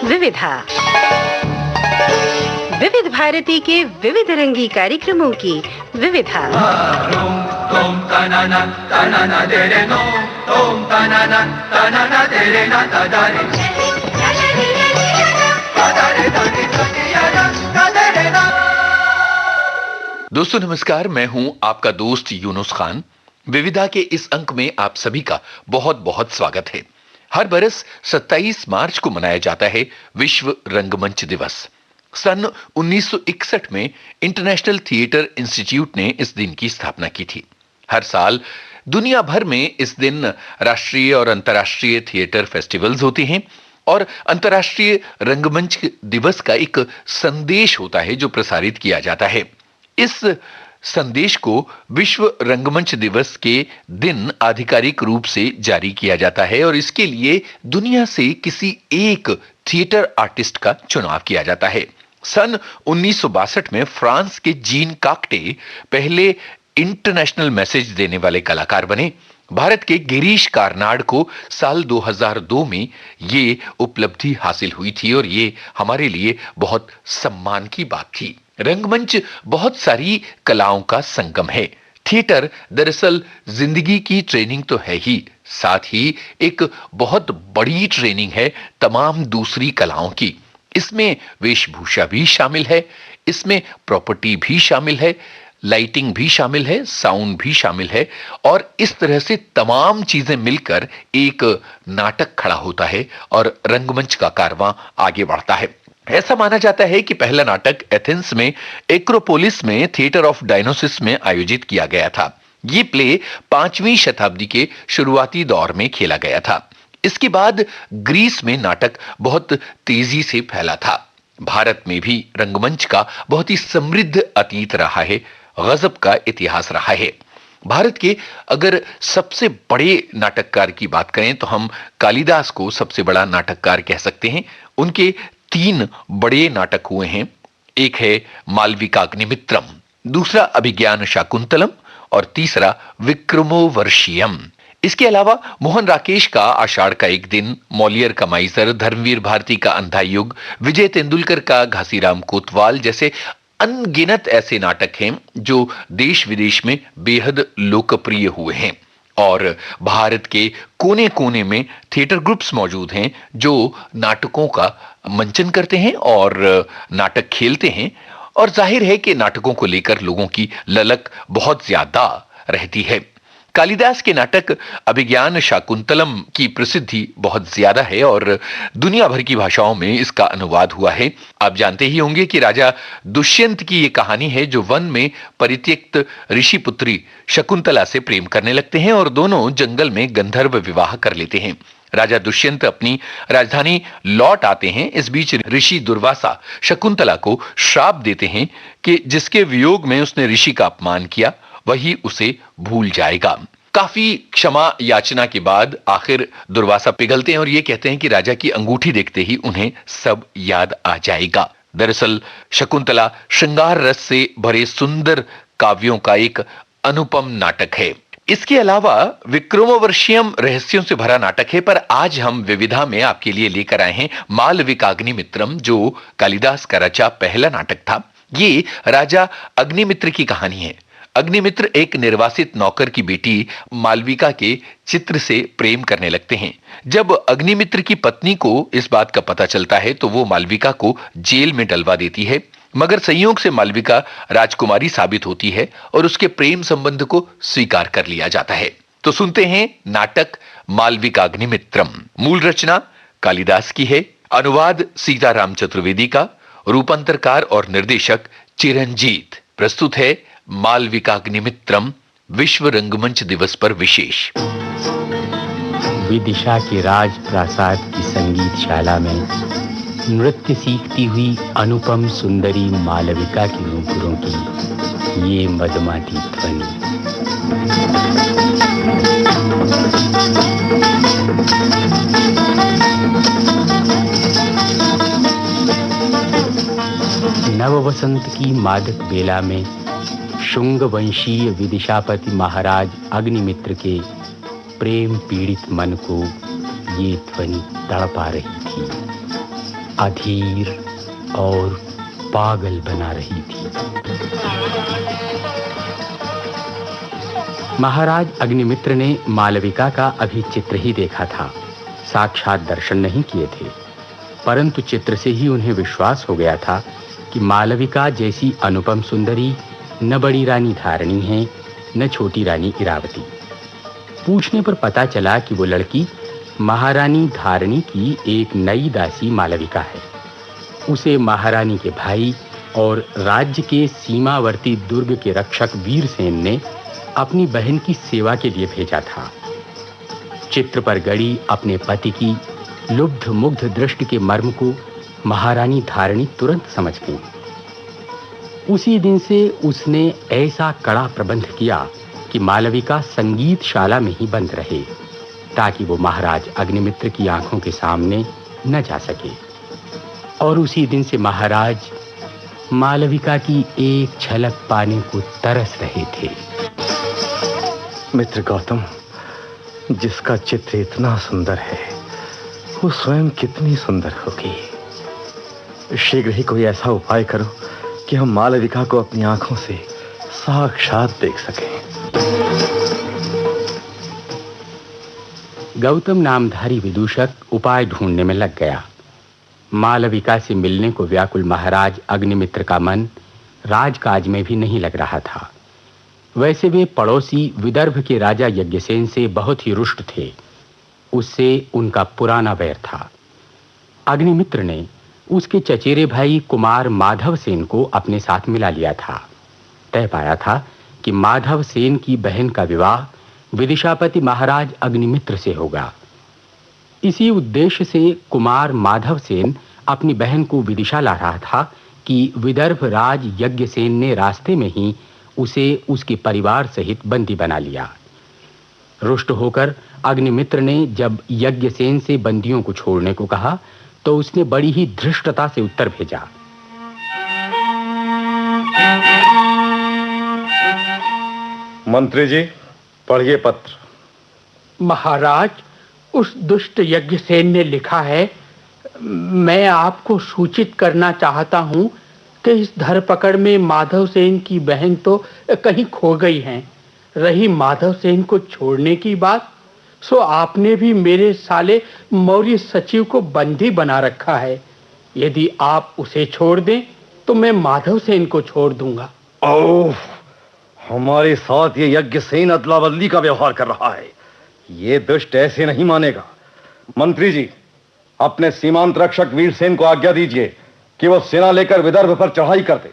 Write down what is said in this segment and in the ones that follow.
विविधा, विविध भारती के विविध रंगी कार्यक्रमों की विविधा। दोस्तों नमस्कार, मैं हूं आपका दोस्त यूनुस खान। विविधा के इस अंक में आप सभी का बहुत बहुत स्वागत है। हर बरस 27 मार्च को मनाया जाता है विश्व रंगमंच दिवस। सन 1961 में इंटरनेशनल थिएटर इंस्टीट्यूट ने इस दिन की स्थापना की थी। हर साल दुनिया भर में इस दिन राष्ट्रीय और अंतर्राष्ट्रीय थिएटर फेस्टिवल्स होते हैं और अंतर्राष्ट्रीय रंगमंच दिवस का एक संदेश होता है जो प्रसारित किया जाता है। इस संदेश को विश्व रंगमंच दिवस के दिन आधिकारिक रूप से जारी किया जाता है और इसके लिए दुनिया से किसी एक थिएटर आर्टिस्ट का चुनाव किया जाता है। सन 1962 में फ्रांस के जीन काक्टे पहले इंटरनेशनल मैसेज देने वाले कलाकार बने। भारत के गिरीश कार्नाड को साल 2002 में ये उपलब्धि हासिल हुई थी और ये हमारे लिए बहुत सम्मान की बात थी। रंगमंच बहुत सारी कलाओं का संगम है। थिएटर दरअसल जिंदगी की ट्रेनिंग तो है ही, साथ ही एक बहुत बड़ी ट्रेनिंग है तमाम दूसरी कलाओं की। इसमें वेशभूषा भी शामिल है, इसमें प्रॉपर्टी भी शामिल है, लाइटिंग भी शामिल है, साउंड भी शामिल है और इस तरह से तमाम चीजें मिलकर एक नाटक खड़ा होता है और रंगमंच का कारवां आगे बढ़ता है। ऐसा माना जाता है कि पहला नाटक एथेंस में एक्रोपोलिस में थिएटर ऑफ डायनोसिस में आयोजित किया गया था। ये प्ले 5वीं शताब्दी के शुरुआती दौर में खेला गया था। इसके बाद ग्रीस में नाटक बहुत तेजी से फैला था। भारत में भी रंगमंच का बहुत ही समृद्ध अतीत रहा है, गजब का इतिहास रहा है। भारत के अगर सबसे बड़े नाटककार की बात करें तो हम कालिदास को सबसे बड़ा नाटककार कह सकते हैं। उनके 3 बड़े नाटक हुए हैं। एक है मालविकाग्निमित्रम, दूसरा अभिज्ञान शाकुंतलम और तीसरा विक्रमोर्वशीयम। इसके अलावा मोहन राकेश का आषाढ़ का एक दिन, मौलियर का माइसर, धर्मवीर भारती का अंधा युग, विजय तेंदुलकर का घासीराम कोतवाल जैसे अनगिनत ऐसे नाटक हैं जो देश विदेश में बेहद लोकप्रिय हुए हैं। और भारत के कोने कोने में थिएटर ग्रुप्स मौजूद हैं जो नाटकों का मंचन करते हैं और नाटक खेलते हैं और जाहिर है कि नाटकों को लेकर लोगों की ललक बहुत ज्यादा रहती है। कालिदास के नाटक अभिज्ञान शाकुंतलम की प्रसिद्धि बहुत ज्यादा है और दुनिया भर की भाषाओं में इसका अनुवाद हुआ है। आप जानते ही होंगे कि राजा दुष्यंत की ये कहानी है जो वन में परित्यक्त ऋषि पुत्री शकुंतला से प्रेम करने लगते हैं और दोनों जंगल में गंधर्व विवाह कर लेते हैं। राजा दुष्यंत अपनी राजधानी लौट आते हैं। इस बीच ऋषि दुर्वासा शकुंतला को श्राप देते हैं कि जिसके वियोग में उसने ऋषि का अपमान किया वही उसे भूल जाएगा। काफी क्षमा याचना के बाद आखिर दुर्वासा पिघलते हैं और ये कहते हैं कि राजा की अंगूठी देखते ही उन्हें सब याद आ जाएगा। दरअसल शकुंतला श्रृंगार रस से भरे सुंदर काव्यों का एक अनुपम नाटक है। इसके अलावा विक्रमोर्वशीयम रहस्यों से भरा नाटक है, पर आज हम विविधा में आपके लिए लेकर आए हैं मालविकाग्निमित्रम, जो कालिदास का रचा पहला नाटक था। ये राजा अग्निमित्र की कहानी है। अग्निमित्र एक निर्वासित नौकर की बेटी मालविका के चित्र से प्रेम करने लगते हैं। जब अग्निमित्र की पत्नी को इस बात का पता चलता है तो वो मालविका को जेल में डलवा देती है, मगर संयोग से मालविका राजकुमारी साबित होती है और उसके प्रेम संबंध को स्वीकार कर लिया जाता है। तो सुनते हैं नाटक मालविकाग्निमित्रम। मूल रचना कालिदास की है, अनुवाद सीताराम चतुर्वेदी का, रूपांतरकार और निर्देशक चिरंजीत। प्रस्तुत है मालविकाग्निमित्रम विश्व रंगमंच दिवस पर विशेष। विदिशा के राज प्रासाद की संगीतशाला में नृत्य सीखती हुई अनुपम सुंदरी मालविका की नूपुरों की ये मदमाती ध्वनि। नववसंत की मादक बेला में शुंग वंशीय विदिशापति महाराज अग्निमित्र के प्रेम पीड़ित मन को ये ध्वनि तड़पा रही थी। अधीर और पागल बना रही थी। महाराज अग्निमित्र ने मालविका का अभी चित्र ही देखा था, साक्षात दर्शन नहीं किए थे, परंतु चित्र से ही उन्हें विश्वास हो गया था कि मालविका जैसी अनुपम सुंदरी न बड़ी रानी धारणी है, न छोटी रानी इरावती। पूछने पर पता चला कि वो लड़की महारानी धारणी की एक नई दासी मालविका है। उसे महारानी के भाई और राज्य के सीमावर्ती दुर्ग के रक्षक वीरसेन ने अपनी बहन की सेवा के लिए भेजा था। चित्र पर गड़ी अपने पति की लुब्ध मुग्ध दृष्टि के मर्म को महारानी धारणी तुरंत समझ गई। उसी दिन से उसने ऐसा कड़ा प्रबंध किया कि मालविका संगीतशाला में ही बंद रहे, ताकि वो महाराज अग्निमित्र की आंखों के सामने न जा सके। और उसी दिन से महाराज मालविका की एक झलक पाने को तरस रहे थे। मित्र गौतम, जिसका चित्र इतना सुंदर है, वो स्वयं कितनी सुंदर होगी। शीघ्र ही कोई ऐसा उपाय करो कि हम मालविका को अपनी आंखों से साक्षात देख सकें। गौतम नामधारी विदूषक उपाय ढूंढने में लग गया। मालविका से मिलने को व्याकुल महाराज अग्निमित्र का मन राजकाज में भी नहीं लग रहा था। वैसे वे पड़ोसी विदर्भ के राजा यज्ञसेन से बहुत ही रुष्ट थे। उससे उनका पुराना वैर था। अग्निमित्र ने उसके चचेरे भाई कुमार माधव सेन को अपने साथ मिला लिया था। तय पाया था कि माधव सेन की बहन का विवाह विदिशापति महाराज अग्निमित्र से होगा। इसी उद्देश्य से कुमार माधव सेन अपनी बहन को विदिशा ला रहा था कि विदर्भ राज यज्ञसेन ने रास्ते में ही उसे उसके परिवार सहित बंदी बना लिया। रुष्ट होकर अग्निमित्र ने जब यज्ञसेन से बंदियों को छोड़ने को कहा तो उसने बड़ी ही धृष्टता से उत्तर भेजा। मंत्री जी, पढ़िए पत्र। महाराज, उस दुष्ट यज्ञसेन ने लिखा है, मैं आपको सूचित करना चाहता हूं कि इस धरपकड़ में माधव सेन की बहन तो कहीं खो गई हैं। रही माधव सेन को छोड़ने की बात, सो आपने भी मेरे साले मौर्य सचिव को बंदी बना रखा है। यदि आप उसे छोड़ दें तो मैं माधव सेन को छोड़ दूंगा। ओह, हमारे साथ ये यज्ञसेन अदला बदली का व्यवहार कर रहा है। ये दुष्ट ऐसे नहीं मानेगा। मंत्री जी, अपने सीमांत रक्षक वीरसेन को आज्ञा दीजिए कि वो सेना लेकर विदर्भ पर चढ़ाई कर दे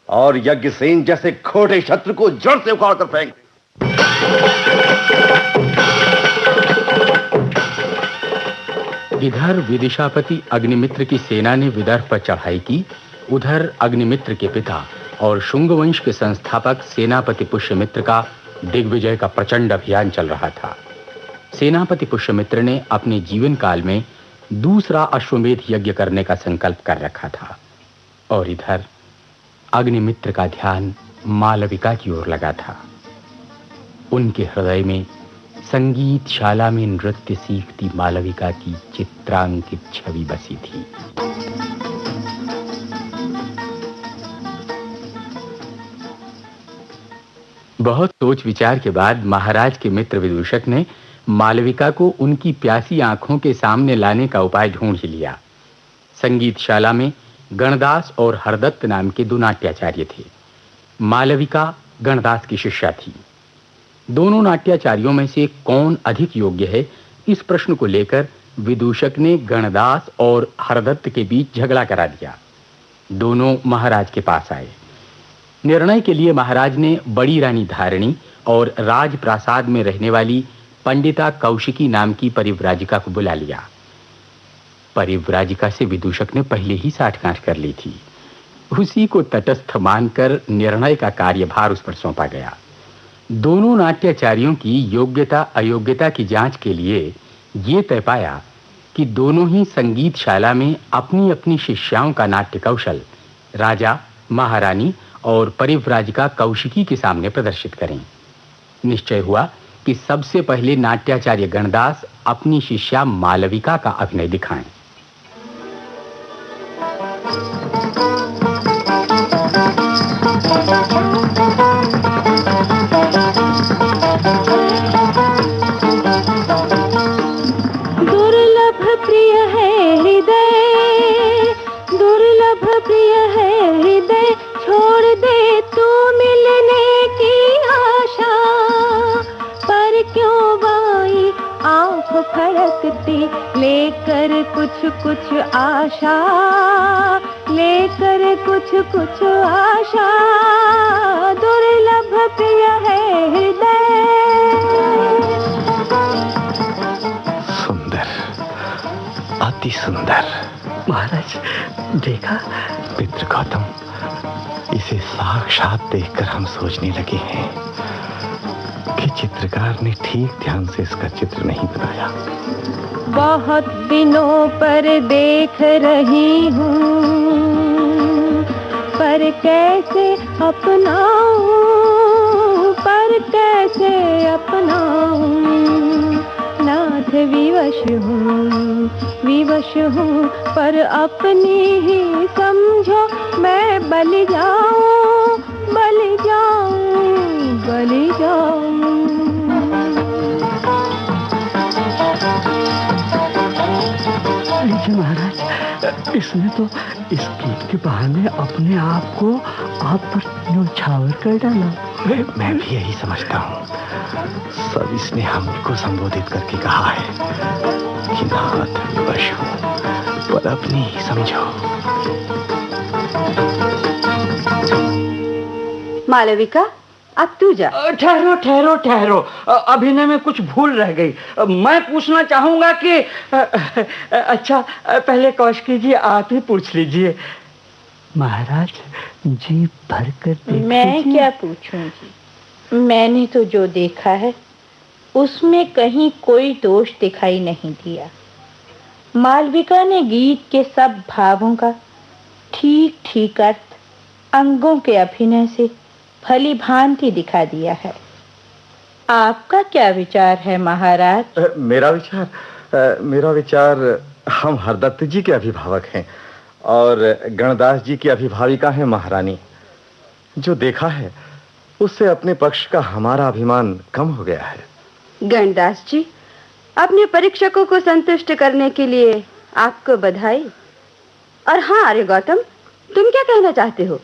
और यज्ञसेन जैसे खोटे शत्रु को जड़ से उखाड़ कर फेंक दे। इधर विदिशापति अग्निमित्र की सेना ने विदर्भ पर चढ़ाई की, उधर अग्निमित्र के पिता और शुंग वंश के संस्थापक सेनापति पुष्यमित्र का दिग्विजय का प्रचंड अभियान चल रहा था। सेनापति पुष्यमित्र ने अपने जीवन काल में दूसरा अश्वमेध यज्ञ करने का संकल्प कर रखा था और इधर अग्निमित्र का ध्यान मालविका की ओर लगा था। उनके हृदय में संगीतशाला में नृत्य सीखती मालविका की चित्रांकित छवि बसी थी। बहुत सोच विचार के बाद महाराज के मित्र विदूषक ने मालविका को उनकी प्यासी आंखों के सामने लाने का उपाय ढूंढ ही लिया। संगीतशाला में गणदास और हरदत्त नाम के दो नाट्याचार्य थे। मालविका गणदास की शिष्या थी। दोनों नाट्याचार्यों में से कौन अधिक योग्य है, इस प्रश्न को लेकर विदूषक ने गणदास और हरदत्त के बीच झगड़ा करा दिया। दोनों महाराज के पास आए। निर्णय के लिए महाराज ने बड़ी रानी धारणी और राजप्रासाद में रहने वाली पंडिता कौशिकी नाम की परिव्राजिका को बुला लिया। परिव्राजिका से विदूषक ने पहले ही साठगांठ कर ली थी। उसी को तटस्थ मानकर निर्णय का कार्यभार उस पर सौंपा गया। दोनों नाट्याचार्यों की योग्यता अयोग्यता की जांच के लिए ये तय पाया कि दोनों ही संगीतशाला में अपनी अपनी शिष्याओं का नाट्य कौशल राजा, महारानी और परिव्राजिका कौशिकी के सामने प्रदर्शित करें। निश्चय हुआ कि सबसे पहले नाट्याचार्य गणदास अपनी शिष्या मालविका का अभिनय दिखाएं। दुर्लभ प्रिय है हृदय, दुर्लभ प्रिय है हृदय, छोड़ दे तू मिलने की आशा। पर क्यों बाई आँख फड़कती, लेकर कुछ कुछ आशा, लेकर कुछ कुछ आशा। दुर्लभ प्रिय है हृदय। सुंदर, अति सुंदर। महाराज देखा? मित्र गौतम, इसे साक्षात देखकर हम सोचने लगे हैं कि चित्रकार ने ठीक ध्यान से इसका चित्र नहीं बनाया। बहुत दिनों पर देख रही हूँ, पर कैसे अपनाऊं, पर कैसे अपनाऊं। नाथ विवश हूँ, पर अपनी ही समझो। मैं बलि जाऊं, बलि जाऊं, बलि जाऊं। लीजिए महाराज, इसने तो इस गीत के बहाने अपने आप को आप पर न्यौछावर कर डाला। मैं भी यही समझता हूँ। सब इसने हमको संबोधित करके कहा है कि नाथ विवश हूँ, पर अपनी ही समझो। मालविका, अब तू जा। ठहरो ठहरो ठहरो, अभिनय में कुछ भूल रह गई। मैं पूछना चाहूंगा कि अच्छा पहले कौशिकी जी आप ही पूछ लीजिए। महाराज जी भर कर देख मैं लीजिए। क्या पूछूंगी? मैंने तो जो देखा है उसमें कहीं कोई दोष दिखाई नहीं दिया। मालविका ने गीत के सब भावों का ठीक ठीक अर्थ अंगों के अभिनय से भली भांति दिखा दिया है। आपका क्या विचार है महाराज? मेरा विचार हम हरदत्त जी के अभिभावक हैं और गणदास जी की अभिभाविका है महारानी। जो देखा है उससे अपने पक्ष का हमारा अभिमान कम हो गया है। गणदास जी, अपने परीक्षकों को संतुष्ट करने के लिए आपको बधाई। और हाँ अरे गौतम, तुम क्या कहना चाहते हो?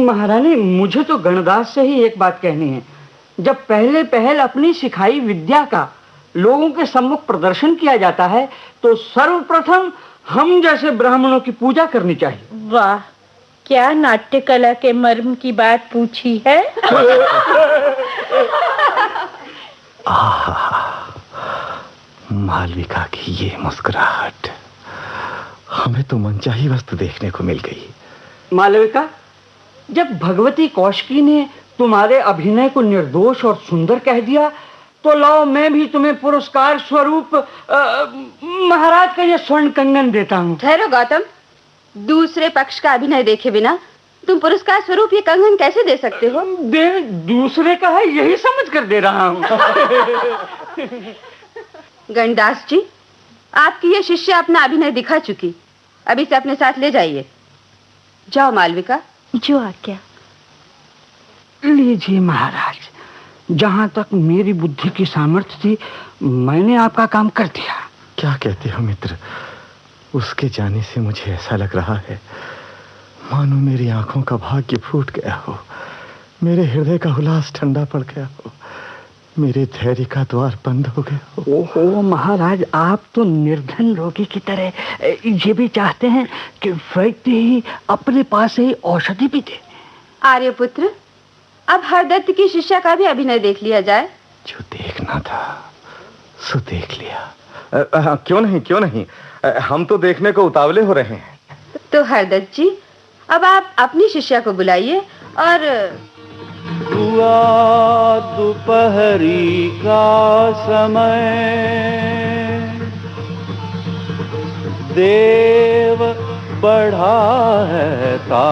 महारानी, मुझे तो गणदास से ही एक बात कहनी है। जब पहले पहल अपनी सिखाई विद्या का लोगों के सम्मुख प्रदर्शन किया जाता है तो सर्वप्रथम हम जैसे ब्राह्मणों की पूजा करनी चाहिए। वाह, क्या नाट्य कला के मर्म की बात पूछी है। मालविका की ये मुस्कुराहट, हमें तो मनचाही वस्तु देखने को मिल गई। मालविका, जब भगवती कौशिकी ने तुम्हारे अभिनय को निर्दोष और सुंदर कह दिया तो लाओ मैं भी तुम्हें पुरस्कार स्वरूप महाराज का ये स्वर्ण कंगन देता हूँ। ठहरो गौतम, दूसरे पक्ष का अभिनय देखे बिना तुम पुरस्कार स्वरूप ये कंगन कैसे दे सकते हो? दूसरे का है यही समझ कर दे रहा हूँ। गणदास जी, आपकी ये शिष्य अपना अभिनय दिखा चुकी, अब इसे अपने साथ ले जाइए। जाओ मालविका। जो आज्ञा। लीजिए महाराज, जहाँ तक मेरी बुद्धि की सामर्थ्य थी मैंने आपका काम कर दिया। क्या कहते हो मित्र? उसके जाने से मुझे ऐसा लग रहा है मानो मेरी आंखों का भाग्य फूट गया हो, मेरे हृदय का उल्लास ठंडा पड़ गया हो, मेरे धैर्य का द्वार बंद हो गया हो। ओहो महाराज, आप तो निर्धन रोगी की तरह ये भी चाहते हैं कि वैद्य ही अपने पास ही औषधि भी दे। आर्यपुत्र, अब हरदत्त की शिष्या का भी अभिनय देख लिया जाए। जो देखना था सो देख लिया। क्यों नहीं, हम तो देखने को उतावले हो रहे हैं। तो हरदत्त जी, अब आप अपनी शिष्या को बुलाइए और हुआ दोपहरी का समय, देव बढ़ा है ताप,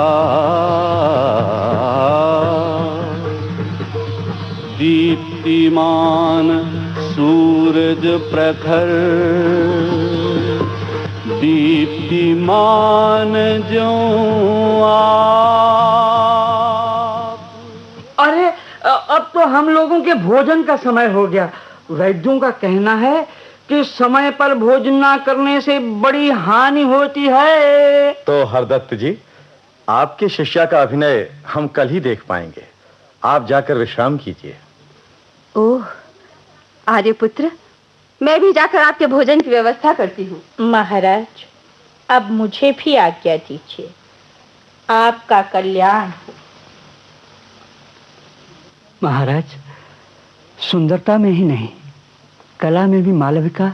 दीप्तिमान सूरज प्रखर दीप्तिमान जो आप। अरे अब तो हम लोगों के भोजन का समय हो गया। वैद्यों का कहना है कि समय पर भोजन ना करने से बड़ी हानि होती है। तो हरदत्त जी, आपके शिष्या का अभिनय हम कल ही देख पाएंगे। आप जाकर विश्राम कीजिए। ओह आर्यपुत्र, मैं भी जाकर आपके भोजन की व्यवस्था करती हूँ। महाराज, अब मुझे भी आज्ञा दीजिए। आपका कल्याण हो। महाराज, सुंदरता में ही नहीं, कला में भी मालविका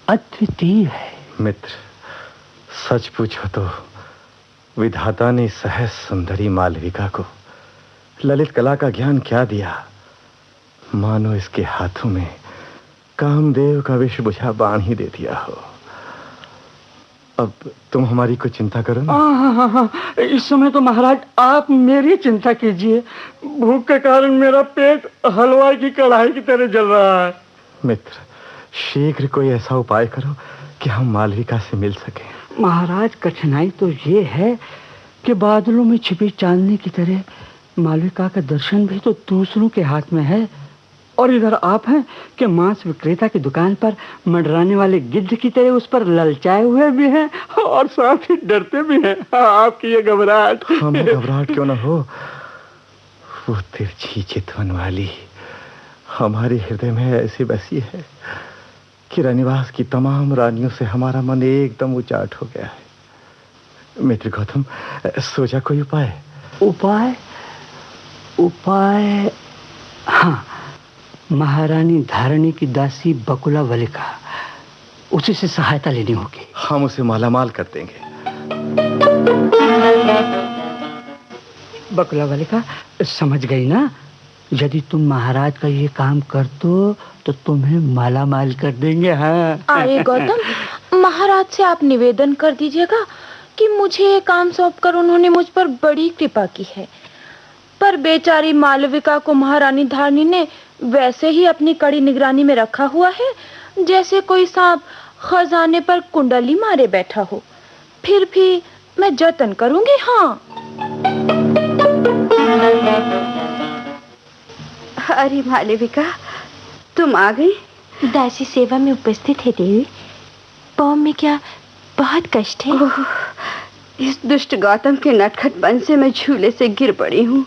अद्वितीय है। मित्र, सच पूछो तो विधाता ने सहज सुंदरी मालविका को ललित कला का ज्ञान क्या दिया। मानो इसके हाथों में कामदेव का विष बुझा बाण ही दे दिया हो। अब तुम हमारी कोई चिंता करो ना। हाँ, इस समय तो महाराज आप मेरी चिंता कीजिए। भूख के कारण मेरा पेट हलवा की कढ़ाई की तरह जल रहा है। मित्र, शीघ्र कोई ऐसा उपाय करो कि हम मालविका से मिल सकें। महाराज, कठिनाई तो ये है कि बादलों में छिपी चांदनी की तरह मालविका का दर्शन भी तो दूसरों के हाथ में है, और इधर आप हैं कि मांस विक्रेता की दुकान पर मंडराने वाले गिद्ध की तरह उस पर ललचाए हुए भी हैं और साथ ही डरते भी हैं। आपकी ये घबराहट। हमें घबराहट क्यों ना हो। वो तिरछी चितवन वाली हमारे हृदय में ऐसी बसी है कि रनिवास की तमाम रानियों से हमारा मन एकदम उचाट हो गया है। मित्र गौतम, सोचा कोई उपाय? उपाय हाँ, महारानी धारणी की दासी बकुला वलिका, उसी से सहायता लेनी होगी। हम उसे मालामाल कर देंगे। बकुला वलिका, समझ गई ना? यदि तुम महाराज का ये काम कर दो तो तुम्हें मालामाल कर देंगे। हाँ। अरे गौतम, महाराज से आप निवेदन कर दीजिएगा कि मुझे ये काम सौंपकर उन्होंने मुझ पर बड़ी कृपा की है, पर बेचारी मालविका को महारानी धारणी ने वैसे ही अपनी कड़ी निगरानी में रखा हुआ है, जैसे कोई सांप खजाने पर कुंडली मारे बैठा हो। फिर भी मैं जतन करूंगी। हाँ। अरे मालविका, तुम आ गई। दासी सेवा में उपस्थित है देवी। पाँव में क्या बहुत कष्ट है? इस दुष्ट गौतम के नटखटपन से मैं झूले से गिर पड़ी हूँ।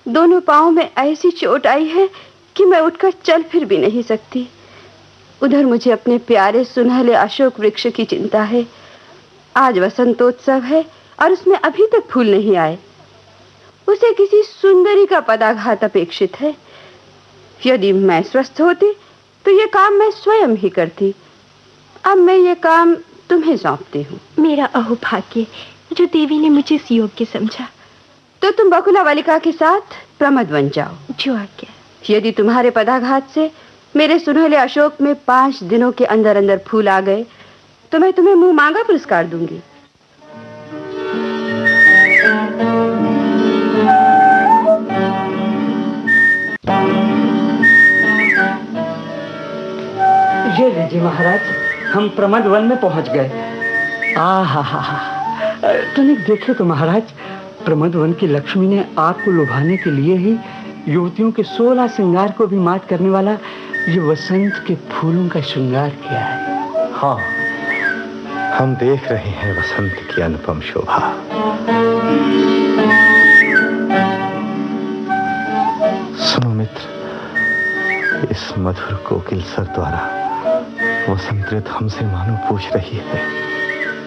दोनों पाँव में ऐसी चोट आई है कि मैं उठकर चल फिर भी नहीं सकती। उधर मुझे अपने प्यारे सुनहले अशोक वृक्ष की चिंता है। आज वसंतोत्सव है और उसमें अभी तक फूल नहीं आए। उसे किसी सुंदरी का पदाघात अपेक्षित है। यदि मैं स्वस्थ होती तो ये काम मैं स्वयं ही करती। अब मैं ये काम तुम्हें सौंपती हूँ। मेरा अहोभाग्य जो देवी ने मुझे इस योग्य समझा। तो तुम बकुला वलिका के साथ प्रमद बन जाओ। जो आज्ञा। यदि तुम्हारे पदाघात से मेरे सुनहले अशोक में 5 दिनों के अंदर अंदर फूल आ गए तो मैं तुम्हें मुंह मांगा पुरस्कार दूंगी। ये लीजिए महाराज, हम प्रमद वन में पहुंच गए। तनिक देखे तो महाराज, प्रमद वन की लक्ष्मी ने आपको लुभाने के लिए ही युवतियों के 16 श्रृंगार को भी मात करने वाला ये वसंत के फूलों का श्रृंगार किया है। हाँ, हम देख रहे हैं वसंत की अनुपम शोभा। सुनो मित्र, इस मधुर कोकिल स्वर द्वारा वसंत ऋतु हमसे मानो पूछ रही है,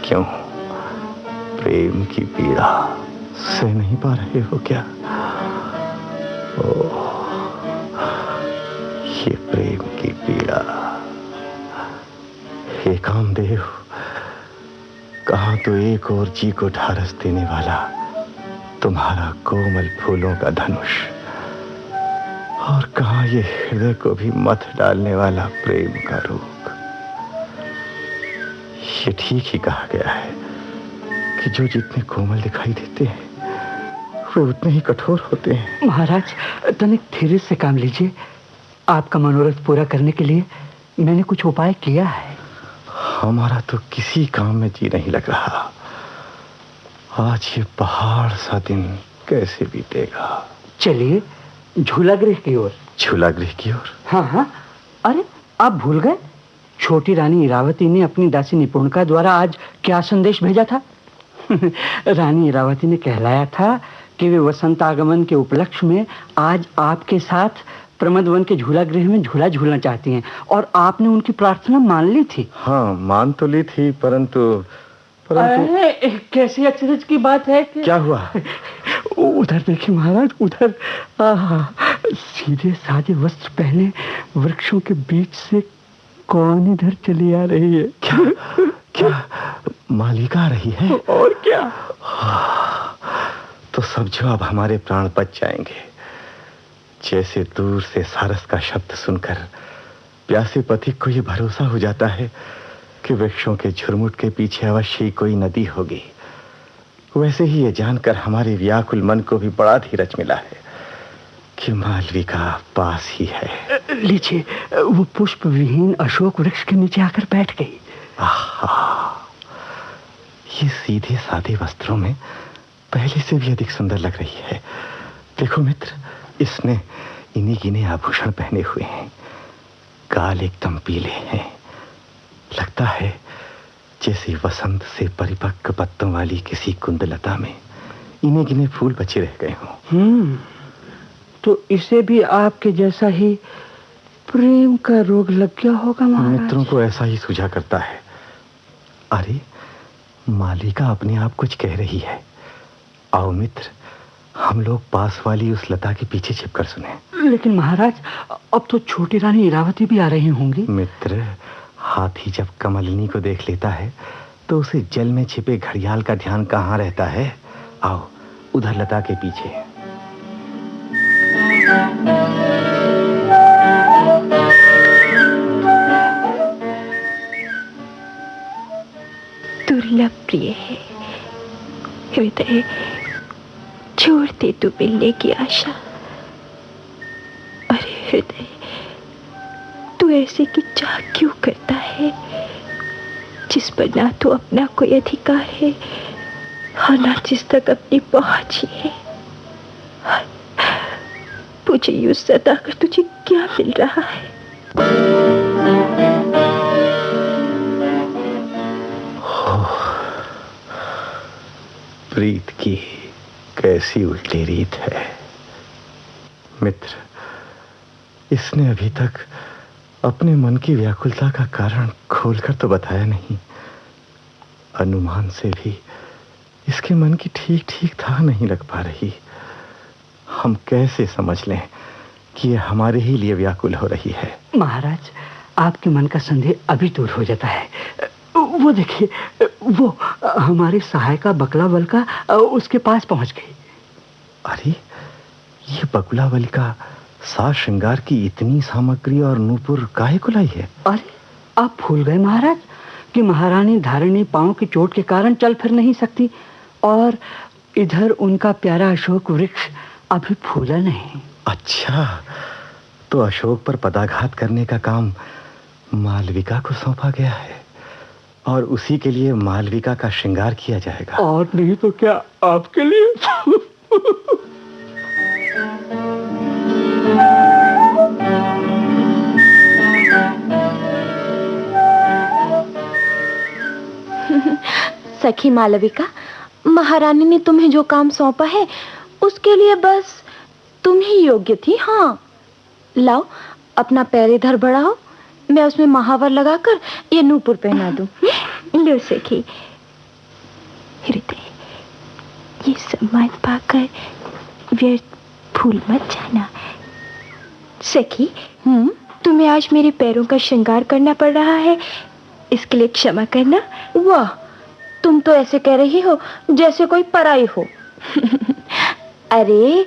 क्यों प्रेम की पीड़ा सह नहीं पा रहे हो क्या? ओह, ये प्रेम की पीड़ा। हे कामदेव, कहाँ तो एक और जी को ढारस देने वाला तुम्हारा कोमल फूलों का धनुष, और कहाँ ये हृदय को भी मथ डालने वाला प्रेम का रोग। ये ठीक ही कहा गया है कि जो जितने कोमल दिखाई देते हैं वे उतने ही कठोर होते हैं। महाराज, तनिक धीरे से काम लीजिए। आपका मनोरथ पूरा करने के लिए मैंने कुछ उपाय किया है। हमारा तो किसी काम में जी नहीं लग रहा। आज ये पहाड़ सा दिन कैसे बीतेगा। चलिए झूला गृह की ओर। झूला गृह की ओर? हाँ हाँ, अरे आप भूल गए, छोटी रानी इरावती ने अपनी दासी निपुणिका द्वारा आज क्या संदेश भेजा था। रानी इरावती ने कहलाया था कि वे वसंत आगमन के उपलक्ष्य में आज आपके साथ प्रमदवन के झूला गृह में झूला झूलना चाहती हैं, और आपने उनकी प्रार्थना मान ली थी। हाँ, मान तो ली थी, परंतु कैसी अचरज की बात है कि... क्या हुआ? उधर देखिए महाराज, उधर सीधे साधे वस्त्र पहने वृक्षों के बीच से कौन इधर चली आ रही है? क्या मालिका आ रही है? और क्या? तो समझो अब हमारे प्राण बच जाएंगे। जैसे दूर से सारस का शब्द सुनकर प्यासे पथिक को यह भरोसा हो जाता है कि वृक्षों के झुरमुट के पीछे अवश्य ही कोई नदी होगी, वैसे ही ये जानकर हमारे व्याकुल मन को भी बड़ा धीरज मिला है कि मालविका पास ही है। लीजिए, वो पुष्प विहीन अशोक वृक्ष के नीचे आकर बैठ गई। ये सीधे साधे वस्त्रों में पहले से भी अधिक सुंदर लग रही है। देखो मित्र, इसने इन्हीं गिने आभूषण पहने हुए हैं, गाल एकदम पीले हैं, लगता है जैसे वसंत से परिपक्व पत्तों वाली किसी कुंदलता में इन्हीं गिने फूल बचे रह गए हों। तो इसे भी आपके जैसा ही प्रेम का रोग लग गया होगा महाराज। मित्रों को ऐसा ही सूझा करता है। अरे मालिका अपने आप कुछ कह रही है। आओ मित्र, हम लोग पास वाली उस लता के पीछे छिपकर सुने। लेकिन महाराज, अब तो छोटी रानी इरावती भी आ रही होंगी। मित्र, हाथी जब कमलिनी को देख लेता है तो उसे जल में छिपे घड़ियाल का ध्यान कहाँ रहता है। आओ उधर लता के पीछे। दुर्लभ प्रिय है हृदय, छोड़ते तू मिलने की आशा। अरे हृदय, तू ऐसे की चाह क्यों करता है, जिस पर ना तो अपना कोई अधिकार है और ना जिस तक अपनी पहुंच ही है। मुझे यूं सताकर तुझे क्या मिल रहा है? प्रीत की कैसी उल्टी रीत है। मित्र, इसने अभी तक अपने मन की व्याकुलता का कारण खोलकर तो बताया नहीं। अनुमान से भी इसके मन की ठीक ठीक था नहीं लग पा रही। हम कैसे समझ लें कि ये हमारे ही लिए व्याकुल हो रही है? महाराज, आपके मन का संदेह अभी दूर हो जाता है। वो देखिए, वो हमारी सहायिका बकला बलका उसके पास पहुंच गई। अरे ये बकुला बलिका साज श्रृंगार की इतनी सामग्री और नूपुर काहे को लाई है? अरे आप भूल गए महाराज कि महारानी धारिणी पांव की चोट के कारण चल फिर नहीं सकती, और इधर उनका प्यारा अशोक वृक्ष अभी फूला नहीं। अच्छा, तो अशोक पर पदाघात करने का काम मालविका को सौंपा गया है और उसी के लिए मालविका का श्रृंगार किया जाएगा। और नहीं तो क्या आपके लिए? सखी मालविका, महारानी ने तुम्हें जो काम सौंपा है उसके लिए बस तुम ही योग्य थी। हाँ, लाओ अपना पैर इधर बढ़ाओ, मैं उसमें महावर लगाकर ये नूपुर पहना दूं। लो सखी। हृदय, ये सम्मान पाकर व्यर्थ भूल मत जाना। सखी, तुम्हें आज मेरे पैरों का श्रृंगार करना पड़ रहा है, इसके लिए क्षमा करना। वाह, तुम तो ऐसे कह रही हो जैसे कोई पराई हो। अरे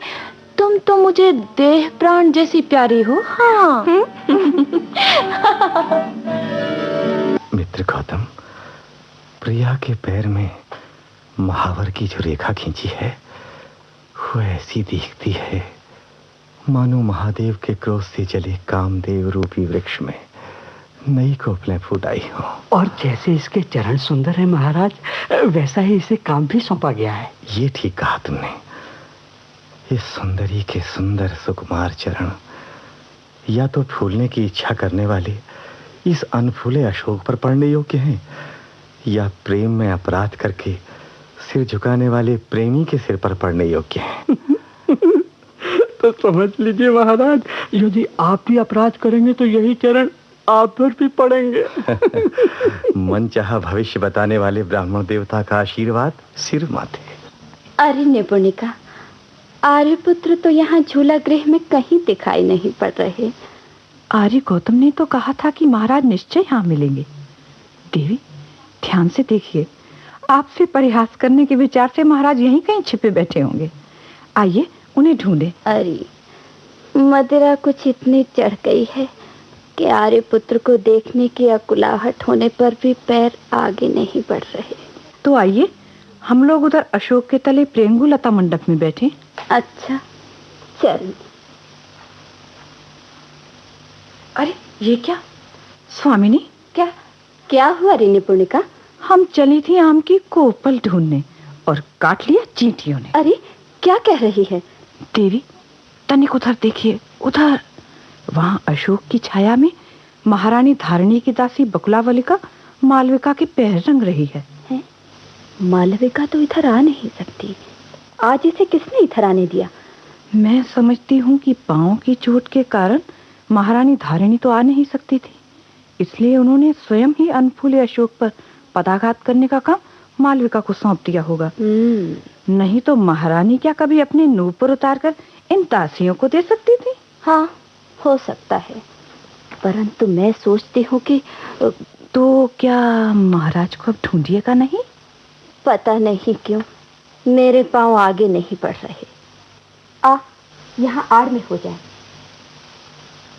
तुम तो मुझे देह प्राण जैसी प्यारी हो। हाँ। मित्र गौतम, प्रिया के पैर में महावर की जो रेखा खींची है वो ऐसी दिखती है मानो महादेव के क्रोध से जले कामदेव रूपी वृक्ष में नई कोपलें फूट आई हो। और जैसे इसके चरण सुंदर है महाराज, वैसा ही इसे काम भी सौंपा गया है। ये ठीक कहा तुमने। इस सुंदरी के सुंदर सुकुमार चरण या तो फूलने की इच्छा करने वाले इस अनफूले अशोक पर पड़ने योग्य हैं, या प्रेम में अपराध करके सिर झुकाने वाले प्रेमी के सिर पर पड़ने योग्य हैं। तो समझ लीजिए महाराज, यदि आप भी अपराध करेंगे तो यही चरण आप पर भी पड़ेंगे। मन चाहा भविष्य बताने वाले ब्राह्मण देवता का आशीर्वाद सिर माथे। अरे निपुणिका, आर्यपुत्र तो यहाँ झूला गृह में कहीं दिखाई नहीं पड़ रहे। आर्य गौतम ने तो कहा था कि महाराज निश्चय यहाँ मिलेंगे। देवी, ध्यान से देखिए, आपसे परिहास करने के विचार से महाराज यहीं कहीं छिपे बैठे होंगे। आइए उन्हें ढूंढे। अरे मदिरा कुछ इतनी चढ़ गई है कि आर्यपुत्र को देखने की अकुलाहट होने पर भी पैर आगे नहीं बढ़ रहे। तो आइए हम लोग उधर अशोक के तले प्रेंगु लता मंडप में बैठे। अच्छा चल। अरे ये क्या स्वामिनी? क्या क्या हुआ रे निपुणिका? हम चली थी आम की कोपल ढूंढने और काट लिया चींटियों ने। अरे क्या कह रही है? देवी, तनिक उधर देखिए, उधर। वहां अशोक की छाया में महारानी धारिणी की दासी बकुलावलिका मालविका के पैर रंग रही है। मालविका तो इधर आ नहीं सकती। आज इसे किसने इधर आने दिया? मैं समझती हूँ कि पांव की चोट के कारण महारानी धारिणी तो आ नहीं सकती थी, इसलिए उन्होंने स्वयं ही अनफूले अशोक पर पदाघात करने का काम मालविका को सौंप दिया होगा। नहीं तो महारानी क्या कभी अपने नूपुर उतारकर इन दासियों को दे सकती थी? हाँ, हो सकता है, परंतु मैं सोचती हूँ कि तो क्या महाराज को अब ढूंढिएगा नहीं? पता नहीं क्यों मेरे पांव आगे नहीं बढ़ रहे। आ, यहाँ आड़ में हो जाए।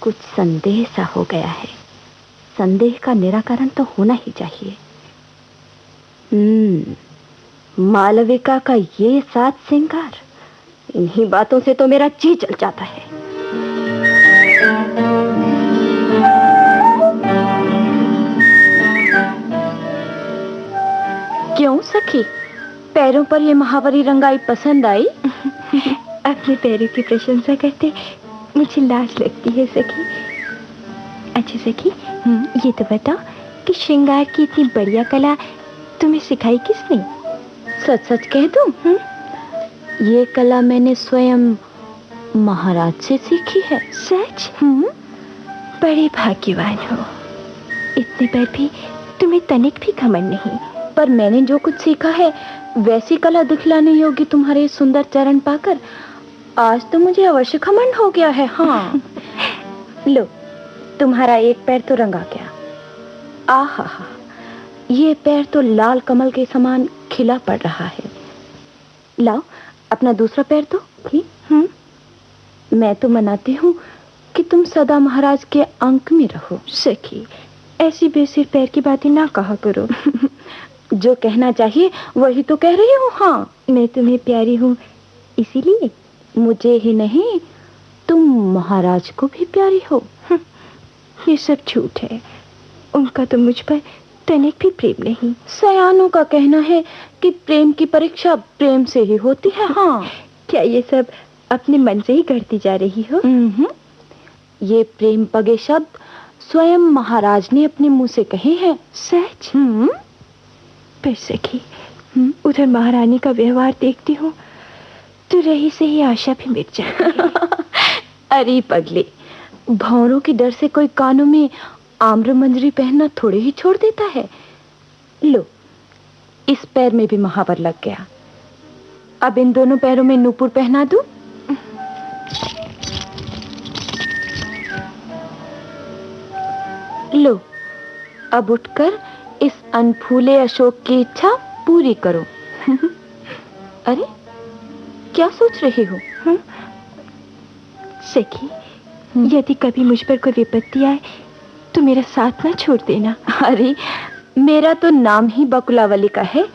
कुछ संदेह सा हो गया है। संदेह का निराकरण तो होना ही चाहिए। मालविका का ये साज श्रृंगार, इन्हीं बातों से तो मेरा जी जल जाता है। क्यों सखी, पैरों पर ये महावरी रंगाई पसंद आई? अपने पैरों की प्रशंसा करते मुझे लाज लगती है सखी। अच्छा सखी, ये तो बताओ कि श्रृंगार की इतनी बढ़िया कला तुम्हें सिखाई किसने? सच सच कह दूं, ये कला मैंने स्वयं महाराज से सीखी है। सच? बड़े भाग्यवान हो। इतने पर भी तुम्हें तनिक भी घमंड नहीं। पर मैंने जो कुछ सीखा है वैसी कला दिखलाने योग्य तुम्हारे सुंदर चरण पाकर आज तो मुझे अवश्य घमंड हो गया है। हाँ। लो, तुम्हारा एक पैर तो रंगा गया। आहा, ये पैर तो लाल कमल के समान खिला पड़ रहा है। लाओ अपना दूसरा पैर तो। मैं तो मनाती हूँ कि तुम सदा महाराज के अंक में रहो। सखी, ऐसी बेसिर पैर की बातें ना कहा करो। जो कहना चाहिए वही तो कह रही हूँ। हाँ, मैं तुम्हें प्यारी हूँ इसीलिए। मुझे ही नहीं, तुम महाराज को भी प्यारी हो। ये सब झूठ है। उनका तो मुझ पर तनिक भी प्रेम नहीं। सयानों का कहना है कि प्रेम की परीक्षा प्रेम से ही होती है। हाँ। क्या ये सब अपने मन से ही करती जा रही हो? ये प्रेम पगे शब्द स्वयं महाराज ने अपने मुंह से कहे हैं। सच? पर सखी, उधर महारानी का व्यवहार देखती हूँ तो रही से ही आशा भी मिट जाती है। अरे पगले, भौरों के डर से कोई कानों में आम्र मंजरी पहनना थोड़े ही छोड़ देता है। लो, इस पैर में भी महावर लग गया। अब इन दोनों पैरों में नूपुर पहना दूं? लो, अब उठकर इस अनफूले अशोक की इच्छा पूरी करो। अरे क्या सोच रही हो? सखी, यदि कभी मुझ पर कोई विपत्ति आए तो मेरा साथ ना छोड़ देना। अरे मेरा तो नाम ही बकुलावलिका है।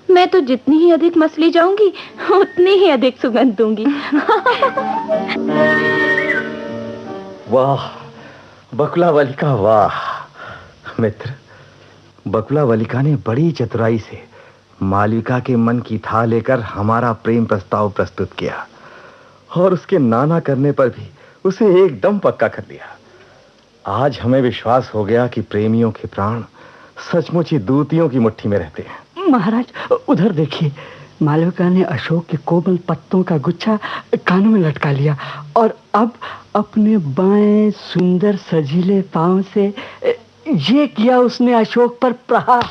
मैं तो जितनी ही अधिक मसली जाऊंगी उतनी ही अधिक सुगंध दूंगी। वाह बकुलावलिका, वाह! मित्र, बकुला वलिका ने बड़ी चतुराई से मालविका के मन की था लेकर हमारा प्रेम प्रस्ताव प्रस्तुत किया और उसके नाना करने पर भी उसे एकदम पक्का कर लिया। आज हमें विश्वास हो गया कि प्रेमियों के प्राण सचमुच ही दूतियों की मुट्ठी में रहते हैं। महाराज, उधर देखिए, मालविका ने अशोक के कोमल पत्तों का गुच्छा कानों में लटका लिया और अब अपने बाएं सुंदर सजीले पांव से ये किया उसने अशोक पर प्रहार।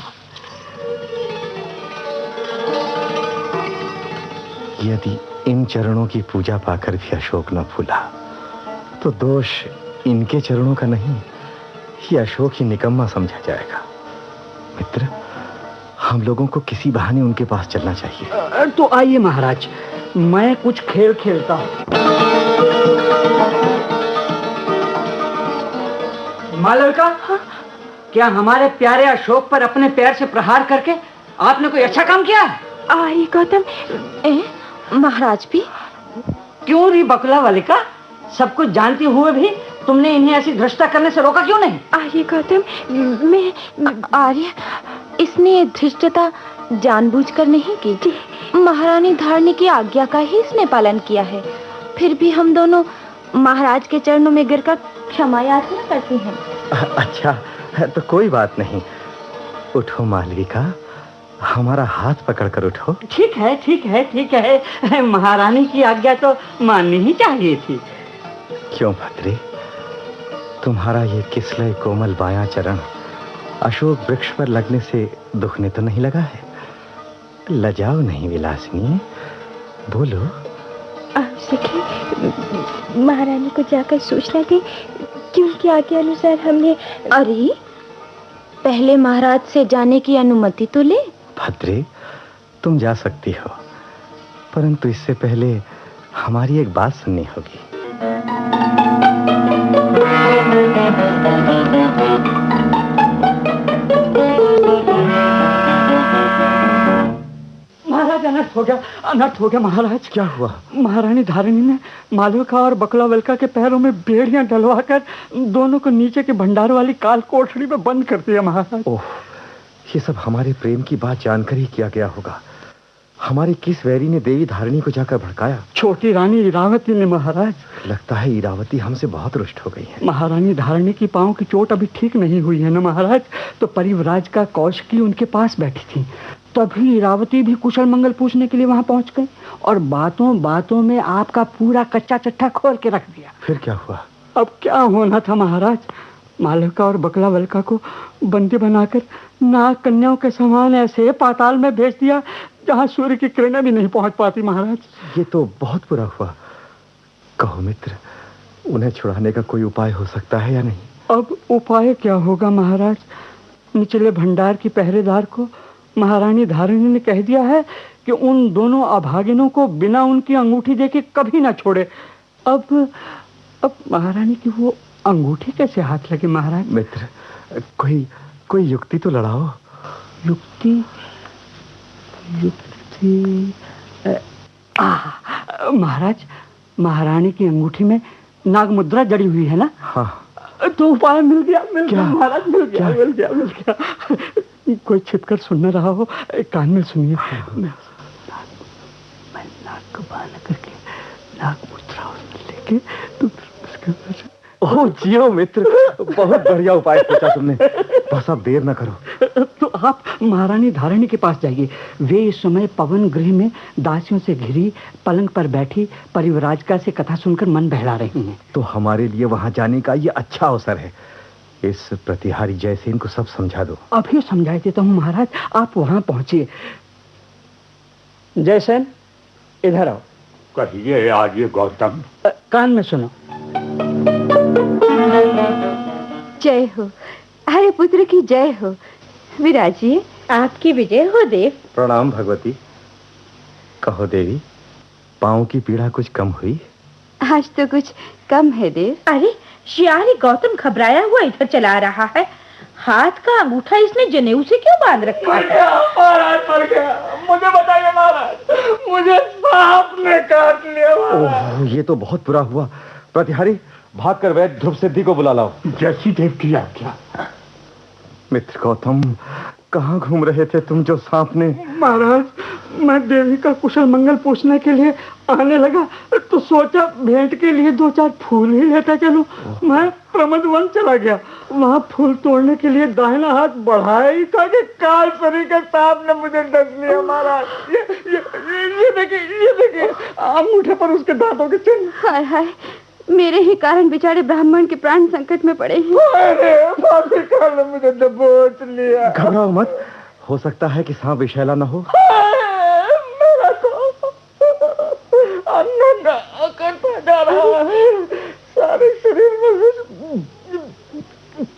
यदि इन चरणों की पूजा पाकर भी अशोक न फूला तो दोष इनके चरणों का नहीं, ये अशोक ही निकम्मा समझा जाएगा। मित्र, हम लोगों को किसी बहाने उनके पास चलना चाहिए। तो आइए महाराज, मैं कुछ खेल खेलता हूँ। मालविका, हाँ? क्या हमारे प्यारे अशोक पर अपने पैर से प्रहार करके आपने कोई अच्छा काम किया? आर्य गौतम, महाराज भी क्यों रही बकुला वलिका? सब कुछ जानते हुए भी तुमने इन्हें ऐसी धृष्टता करने से रोका क्यों नहीं? आर्य गौतम, मैं आर्य, इसने धृष्टता जानबूझकर नहीं की। महारानी धारणी की आज्ञा का ही इसने पालन किया है। फिर भी हम दोनों महाराज के चरणों में गिरकर क्षमा याचना करती हैं। अच्छा, तो कोई बात नहीं। उठो मालविका, हमारा हाथ पकड़कर उठो। ठीक है, ठीक है, ठीक है। महारानी की आज्ञा तो माननी ही चाहिए थी। क्यों भद्रे, तुम्हारा ये किसलय कोमल बायां चरण अशोक वृक्ष पर लगने से दुखने तो नहीं लगा है? लजाओ नहीं विलासिनी, बोलो। आप सखी, महारानी को जाकर सूचना दी कि उनकी आज्ञा अनुसार हमने। अरे, पहले महाराज से जाने की अनुमति तो ले। भद्रे, तुम जा सकती हो, परंतु इससे पहले हमारी एक बात सुननी होगी। महाराज, अनर्थ हो गया, अनर्थ हो गया महाराज। क्या हुआ? महारानी धारिणी ने मालविका और बकुला वलिका के पैरों में बेड़ियां डलवाकर दोनों को नीचे के भंडार वाली काल कोठरी में बंद कर दिया महाराज। ओह, ये सब हमारे प्रेम की बात जानकर ही किया गया होगा। हमारे किस वैरी ने देवी धारिणी को जाकर भड़काया? छोटी रानी इरावती ने महाराज। लगता है इरावती हमसे बहुत रुष्ट हो गई है। महारानी धारिणी की पांव की चोट अभी ठीक नहीं हुई है ना महाराज, तो परिव्राज का कौशिकी उनके पास बैठी थी। तभी इरावती भी कुशल मंगल पूछने के लिए वहां पहुंच गई और बातों बातों में आपका पूरा कच्चा चट्टा खोल के रख दिया। फिर क्या हुआ? अब क्या होना था महाराज, मालविका और बकुला वलिका को बंदी बनाकर नाग कन्याओं के समान ऐसे पाताल में भेज दिया जहां सूर्य की किरणें भी नहीं पहुंच पाती महाराज। ये तो बहुत बुरा हुआ। कहो मित्र, उन्हें छुड़ाने का कोई उपाय हो सकता है या नहीं? अब उपाय क्या होगा महाराज? निचले भंडार की पहरेदार को महारानी धारिणी ने कह दिया है कि उन दोनों अभागिनों को बिना उनकी अंगूठी देखे कभी ना छोड़े। अब महारानी की वो अंगूठी कैसे हाथ लगे महाराज? मित्र, कोई युक्ति तो लड़ाओ। युक्ति? महाराज, महारानी की अंगूठी में नाग मुद्रा जड़ी हुई है ना? हाँ। तो उपाय मिल गया महाराज, मिल गया। कोई छिपकर सुन न रहा हो, कान में सुनिए। मैं नाक को बांध करके नाग मुद्रा उसमें लेके तुम ओह जियो मित्र, बहुत बढ़िया उपाय सोचा तुमने। बस अब देर न करो। तो आप महारानी धारिणी के पास जाइए। वे इस समय पवन गृह में दासियों से घिरी पलंग पर बैठी परिव्राजका से कथा सुनकर मन बहला रही हैं। तो हमारे लिए वहां जाने का ये अच्छा अवसर है। इस प्रतिहारी जयसेन को सब समझा दो। अभी समझाई देता हूँ महाराज, आप वहां पहुंचिए। जयसेन, इधर आओ। कहिए आर्य गौतम। कान में सुनो। जय हो, हरे पुत्र की जय हो। विराजिए। आपकी विजय हो देव। प्रणाम भगवती। कहो देवी, पांव की पीड़ा कुछ कम हुई? आज तो कुछ कम है देव। अरे, श्यारी गौतम घबराया हुआ इधर चला रहा है। हाथ का अंगूठा इसने जनेऊ से क्यों बांध रखा है? महाराज मर गया। मुझे बताइए महाराज, मुझे सांप ने काट लिया महाराज। ओह, ये तो बहुत बुरा हुआ। प्रतिहारी, भागकर वैद्य ध्रुव सिद्धि को बुला लाओ। जैसी देव की आज्ञा। मित्र गौतम, कहाँ घूम रहे थे तुम जो सांप ने? महाराज, मैं देवी का कुशल मंगल पूछने के लिए आने लगा तो सोचा भेंट के लिए 2-4 फूल ही लेता चलूं। मैं प्रमदवन चला गया, वहाँ फूल तोड़ने के लिए दाहिना हाथ बढ़ाया ही था कि कालसरी के सांप ने मुझे डस लिया। महाराज, ये देखिए अंगूठे पर उसके दांतों के चिन्ह। हाय हाय, मेरे ही कारण बेचारे ब्राह्मण के प्राण संकट में पड़े हैं। अरे बापरे, काल ने मुझे दबोच लिया। घबराओ मत, हो सकता है कि सांप विषैला न हो। मेरा तो नंगा करता जा रहा है, सारे शरीर में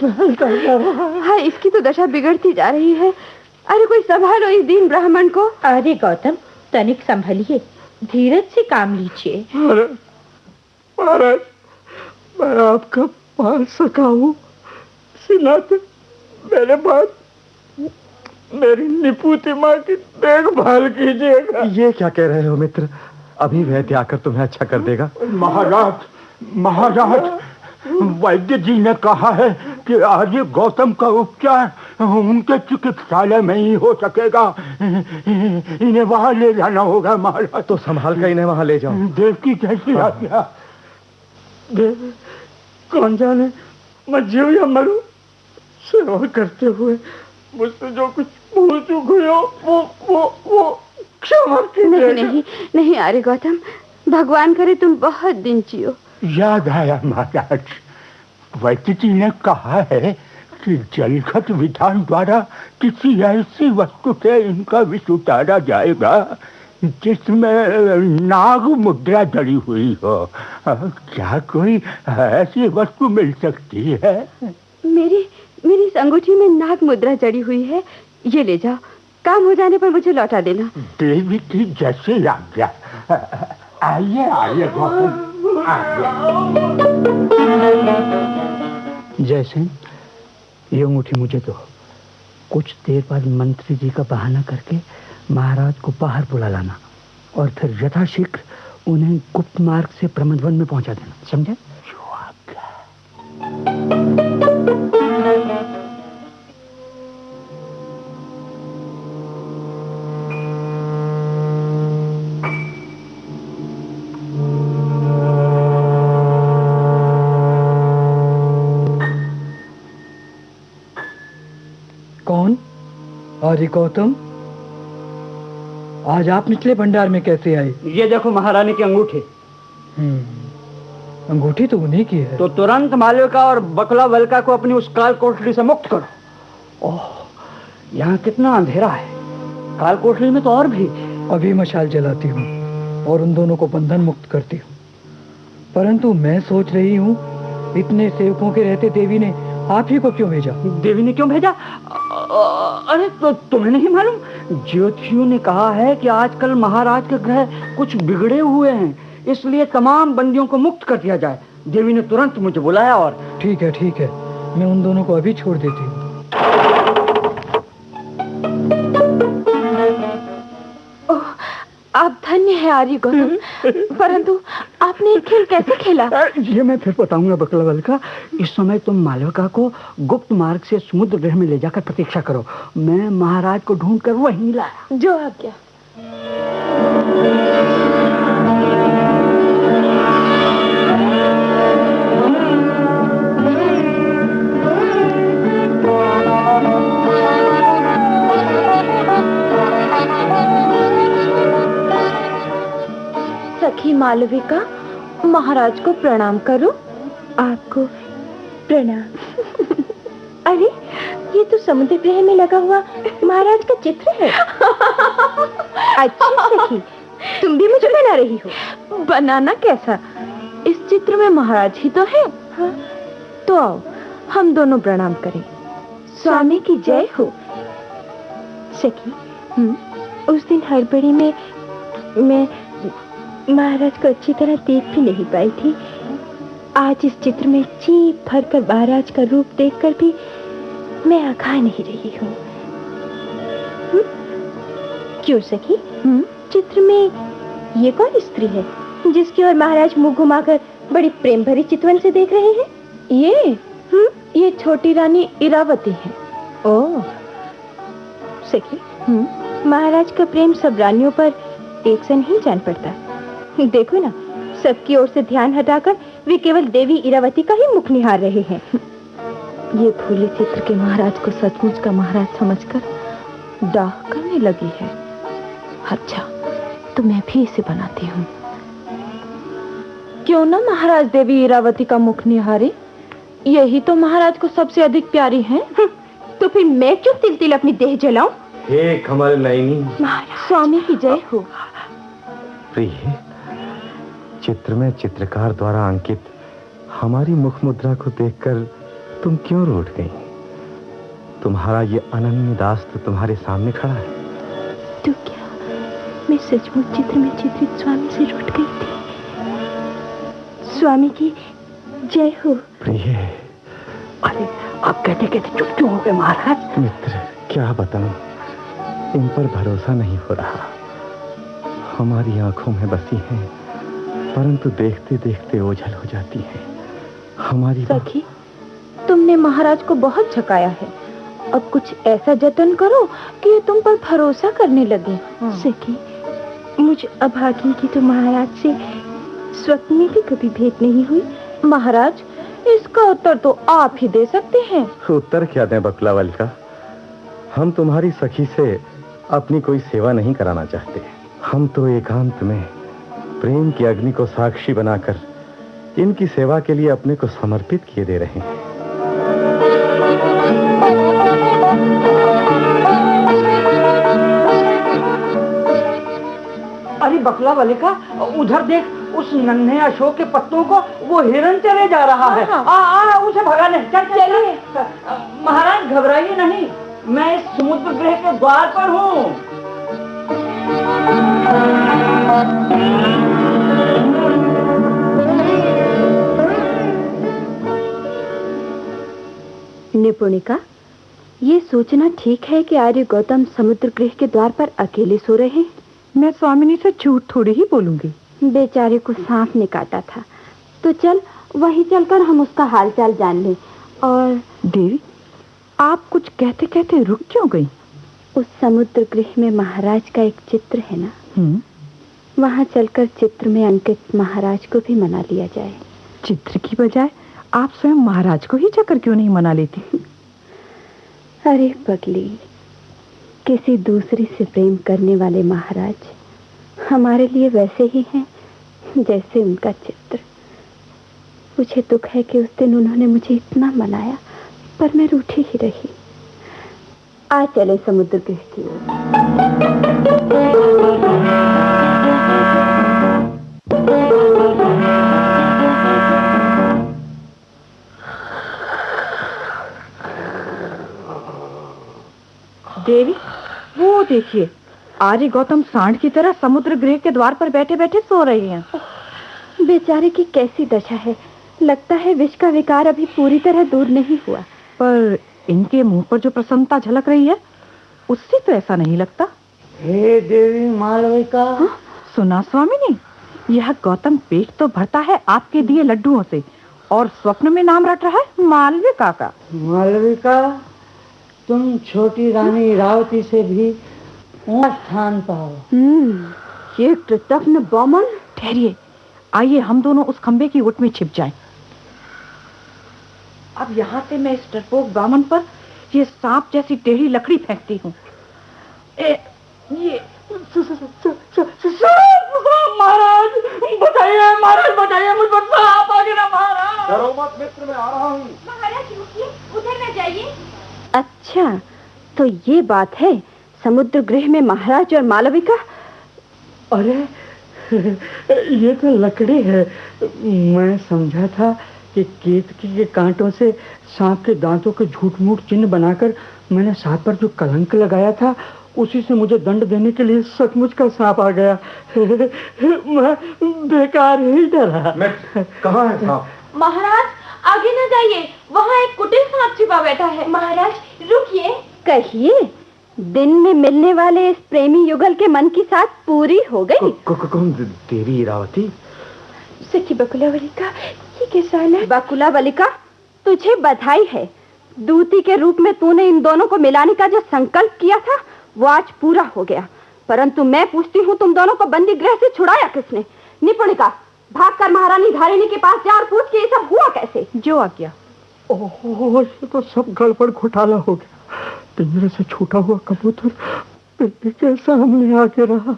फैलता जा रहा है। हाय, इसकी तो दशा बिगड़ती जा रही है। अरे कोई संभालो इस दीन ब्राह्मण को। अरे गौतम, तनिक संभलिए, धीरज से काम लीजिए। महाराज, मैं आपका पाल सका हूँ, सिनाते मेरे बाद मेरी निपुती माँ की देखभाल कीजिएगा। ये क्या कह रहे हो मित्र? अभी वैद्य आकर तुम्हें अच्छा कर देगा। महाराज, वैद्य जी ने कहा है कि आज गौतम का उपचार उनके चिकित्सालय में ही हो सकेगा। इन्हें वहां ले जाना होगा महाराज। तो संभाल कर इन्हें वहां ले जाओ। देव की कैसी आज्ञा। देव, कौन जाने मैं जीव या मरूं, सेवा करते हुए मुझसे जो कुछ भूल चूक हुई हो वो क्षमा कीजिएगा। नहीं आर्य गौतम, भगवान करे तुम बहुत दिन जियो। याद आया महाराज, वैद्य जी ने कहा है कि जलखत विधान द्वारा किसी ऐसी वस्तु से इनका विष उतारा जाएगा जिसमें नाग मुद्रा जड़ी हुई हो। क्या कोई ऐसी वस्तु मिल सकती है? मेरी इस अंगूठी में नाग मुद्रा जड़ी हुई है, ये ले जाओ, काम हो जाने पर मुझे लौटा देना। देवी की जैसे आज्ञा। आइए गौतम, जैसे ये अंगूठी मुझे दो। कुछ देर बाद मंत्री जी का बहाना करके महाराज को बाहर बुला लाना और फिर यथाशीघ्र उन्हें गुप्त मार्ग से प्रमदवन में पहुंचा देना, समझे? कौन? आर्य गौतम, आज आप निचले भंडार में कैसे आए? ये देखो महारानी की अंगूठी। अंगूठी तो उन्हीं की है। तो तुरंत मालविका और बकला वल्का को अपनी उस काल कोठरी से मुक्त करो। ओह, यहाँ कितना अंधेरा है। काल कोठरी में तो और भी। अभी मशाल जलाती हूँ और उन दोनों को बंधन मुक्त करती हूँ। परंतु मैं सोच रही हूँ, इतने सेवकों के रहते देवी ने आप ही को क्यों भेजा? देवी ने क्यों भेजा? अरे तो तुम्हें नहीं मालूम? ज्योतिषियों ने कहा है कि आजकल महाराज के ग्रह कुछ बिगड़े हुए हैं, इसलिए तमाम बंदियों को मुक्त कर दिया जाए। देवी ने तुरंत मुझे बुलाया। और ठीक है, मैं उन दोनों को अभी छोड़ देती हूँ। आप धन्य है आर्य गौतम, परंतु आपने ये खेल कैसे खेला? ये मैं फिर बताऊंगा बकला वल्का। इस समय तुम मालविका को गुप्त मार्ग से समुद्र गृह में ले जाकर प्रतीक्षा करो। मैं महाराज को ढूंढकर वहीं लाया। जो आज्ञा। सखी मालविका, महाराज को प्रणाम करो। आपको प्रणाम। अरे, ये तो समुद्र गृह में लगा हुआ महाराज का चित्र है। अच्छा सखी, तुम भी मुझे बना रही हो? बनाना कैसा, इस चित्र में महाराज ही तो है। हाँ? तो आओ हम दोनों प्रणाम करें। स्वामी की जय हो। सखी, उस दिन हड़बड़ी में मैं महाराज को अच्छी तरह देख भी नहीं पाई थी। आज इस चित्र में जी भर कर महाराज का रूप देखकर भी मैं आँखा नहीं रही हूँ। क्यों सखी, चित्र में ये कौन स्त्री है जिसकी ओर महाराज मुंह घुमाकर बड़ी प्रेम भरी चितवन से देख रहे हैं? ये छोटी रानी इरावती है। ओह सखी, महाराज का प्रेम सब रानियों पर एक से नहीं जान पड़ता। देखो ना, सबकी ओर से ध्यान हटाकर वे केवल देवी इरावती का ही मुख निहार रहे हैं। ये फूले चित्र के महाराज को सचमुच का महाराज समझकर डाह करने लगी है। अच्छा, तो मैं भी इसे बनाती हूँ। क्यों ना महाराज देवी इरावती का मुख निहारे, यही तो महाराज को सबसे अधिक प्यारी हैं। तो फिर मैं क्यों तिल तिल अपनी देह जलाऊं? हे कमल नयनी, स्वामी की जय हो। प्रिय, चित्र में चित्रकार द्वारा अंकित हमारी मुख मुद्रा को देखकर तुम क्यों रूठ गई? तुम्हारा ये अनन्य दास तो तुम्हारे सामने खड़ा है। तो क्या मैं सचमुच चित्र में चित्रित स्वामी से रूठ गई थी? स्वामी की जय हो। प्रिय, अरे आप कहते कहते चुप क्यों हो गए महाराज? मित्र, क्या बताऊं, इन पर भरोसा नहीं हो रहा। हमारी आंखों में बसी हैं, परंतु देखते देखते ओझल हो जाती हैं। हमारी सखी, तुमने महाराज को बहुत झकाया है। अब कुछ ऐसा जतन करो कि तुम पर भरोसा करने लगे। सखी, मुझ अभागी की तो महाराज से स्वप्न में भी कभी भेंट नहीं हुई। महाराज, इसका उत्तर तो आप ही दे सकते हैं। उत्तर क्या दें बकुलावली का? हम तुम्हारी सखी से अपनी कोई सेवा नहीं कराना चाहते। हम तो एकांत में प्रेम की अग्नि को साक्षी बनाकर इनकी सेवा के लिए अपने को समर्पित किए दे रहे हैं। अरे बकुलावली का, उधर देख, उस नन्हे अशोक के पत्तों को वो हिरन चले जा रहा है। उसे भगाने चल चलिए। महाराज घबराइए नहीं, मैं इस समुद्र गृह के द्वार पर हूँ। निपुणिका, ये सोचना ठीक है कि आर्य गौतम समुद्र गृह के द्वार पर अकेले सो रहे हैं? मैं स्वामिनी से झूठ थोड़ी ही बोलूंगी। बेचारे को सांप ने काटा था, तो चल वहीं चलकर हम उसका हालचाल जान लें। और देवी, आप कुछ कहते कहते रुक क्यों गई? उस समुद्र गृह में महाराज का एक चित्र है ना, वहां चलकर चित्र में अंकित महाराज को भी मना लिया जाए। चित्र की बजाय आप स्वयं महाराज को ही जाकर क्यों नहीं मना लेती? अरे पगली, किसी दूसरी से प्रेम करने वाले महाराज हमारे लिए वैसे ही हैं जैसे उनका चित्र। मुझे दुख है कि उस दिन उन्होंने मुझे इतना मनाया, पर मैं रूठी ही रही। आ चले समुद्र गृह की ओर। देवी, वो देखिए, आर्य गौतम सांड की तरह समुद्र गृह के द्वार पर बैठे बैठे सो रहे हैं। बेचारे की कैसी दशा है। लगता है विष का विकार अभी पूरी तरह दूर नहीं हुआ। पर इनके मुंह पर जो प्रसन्नता झलक रही है, उससे तो ऐसा नहीं लगता। हे देवी मालविका। सुना स्वामिनी, यह गौतम पेट तो भरता है आपके दिए लड्डुओं से, और स्वप्न में नाम रट रहा है मालविका का। मालविका, तुम छोटी रानी इरावती से भी ऊंचा स्थान पाओ। ये कृतघ्न बामन। ठहरिए, आइए हम दोनों उस खंबे की गुट में छिप जाएं। अब यहाँ से मैं इस डरपोक बामन पर ये सांप जैसी टेढ़ी लकड़ी फेंकती हूँ। ये महाराज बताइए, महाराज बताइए, मुझ पर सांप आ गया महाराज। डरो मत मित्र, मैं आ रहा हूँ। महाराज रुकिए, उधर न जाइए। अच्छा, तो ये बात है समुद्र गृह में महाराज और मालविका। अरे ये तो लकड़ी है। मैं समझा था कि केतकी के कांटों से सांप के दांतों के झूठ मूठ चिन्ह बनाकर मैंने सांप पर जो कलंक लगाया था, उसी से मुझे दंड देने के लिए सचमुच का सांप आ गया। मैं बेकार ही डरा। मैं कहाँ है सांप? महाराज आगे न जाइए, वहाँ एक कुटिल सांप छिपा बैठा है। महाराज रुकिए। कहिए, दिन में मिलने वाले इस प्रेमी युगल के मन की साथ पूरी हो गई। कौन देवी इरावती? सखी बकुलावली का, ये कैसा है? बकुलावली का, तुझे बधाई है। दूती के रूप में तूने इन दोनों को मिलाने का जो संकल्प किया था वो आज पूरा हो गया। परंतु मैं पूछती हूँ, तुम दोनों को बंदी गृह से छुड़ाया किसने? निपुणिका, भागकर महारानी धारिणी के पास जा और पूछ के ये सब हुआ कैसे? जो आ गया। ओह, ये तो सब गड़बड़ घोटाला हो गया। पिंजरे से छूटा हुआ कबूतर के सामने आके रहा।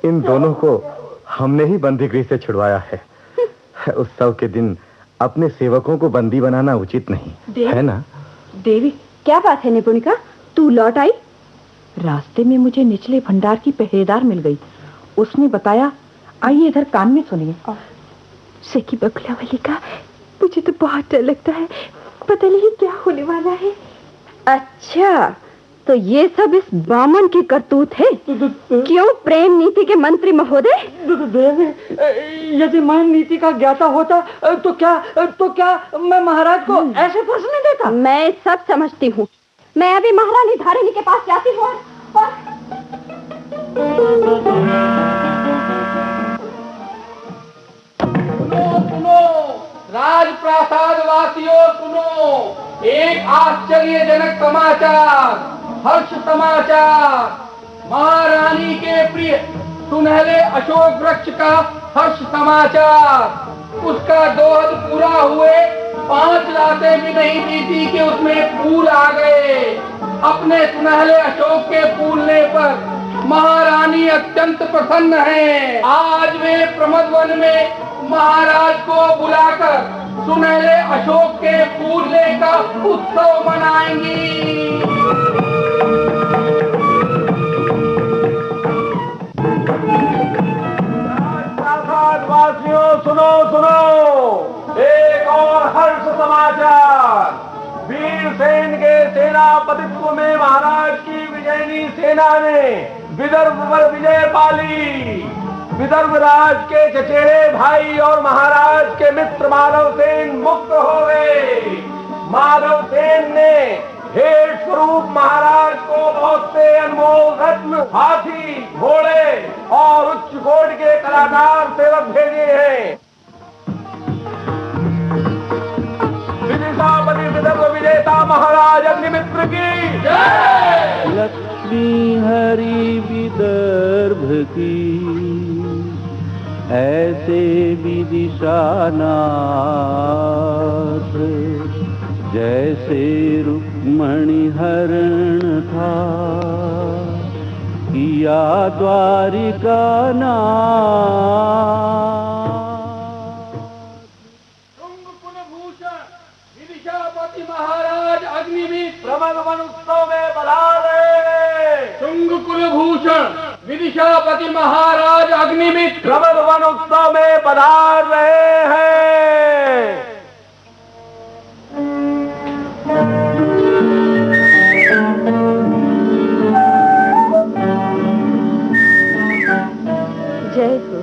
इन दोनों को हमने ही बंदी गृह से छुड़वाया है। उत्सव के दिन अपने सेवकों को बंदी बनाना उचित नहीं है ना? देवी, क्या बात है निपुणिका, तू लौट आई? रास्ते में मुझे निचले भंडार की पहरेदार मिल गई। उसने बताया, आइए इधर कान में सुनिए। सखी बकुलावली का, मुझे तो बहुत डर लगता है, पता नहीं क्या होने वाला है। अच्छा, तो ये सब इस बामन की करतूत है? क्यों प्रेम नीति के मंत्री महोदय? देवी, यदि मैं नीति का ज्ञाता होता तो क्या मैं महाराज को ऐसे फंसने देता? मैं सब समझती हूँ। मैं अभी महारानी धारिणी के पास जाती हूँ। सुनो, राजप्रासाद वासियों सुनो, एक आश्चर्यजनक समाचार, हर्ष समाचार। महारानी के प्रिय सुनहले अशोक वृक्ष का हर्ष समाचार। उसका दोहद पूरा हुए 5 रातें भी नहीं बीती कि उसमें फूल आ गए। अपने सुनहले अशोक के फूलने पर महारानी अत्यंत प्रसन्न है। आज वे प्रमदवन में महाराज को बुलाकर सुनहले अशोक के फूलने का उत्सव मनाएंगी। वासियों सुनो सुनो, एक और हर्ष समाचार। वीरसेन के सेनापतित्व में महाराज की विजयनी सेना ने विदर्भ पर विजय पाली। विदर्भ राज के चचेरे भाई और महाराज के मित्र माधवसेन मुक्त हो गए। माधवसेन ने भेंट स्वरूप महाराज को बहुत से अनमोल रत्न, हाथी, घोड़े और उच्च कोटि के कलाकार सेवक भेजे हैं। विदिशापति विदर्भ विजेता महाराज अग्निमित्र की जय। लक्ष्मी हरि विदर्भ की ऐसे विदिशा नाथ, जैसे रुक्मणी हरण था किया द्वारिका कुलभूषण विदिशापति महाराज अग्निमित्र प्रमदवन उत्सव में पधारे। शुंग कुलभूषण विदिशापति महाराज अग्निमित्र प्रमदवन उत्सव में पधार रहे हैं। जय हो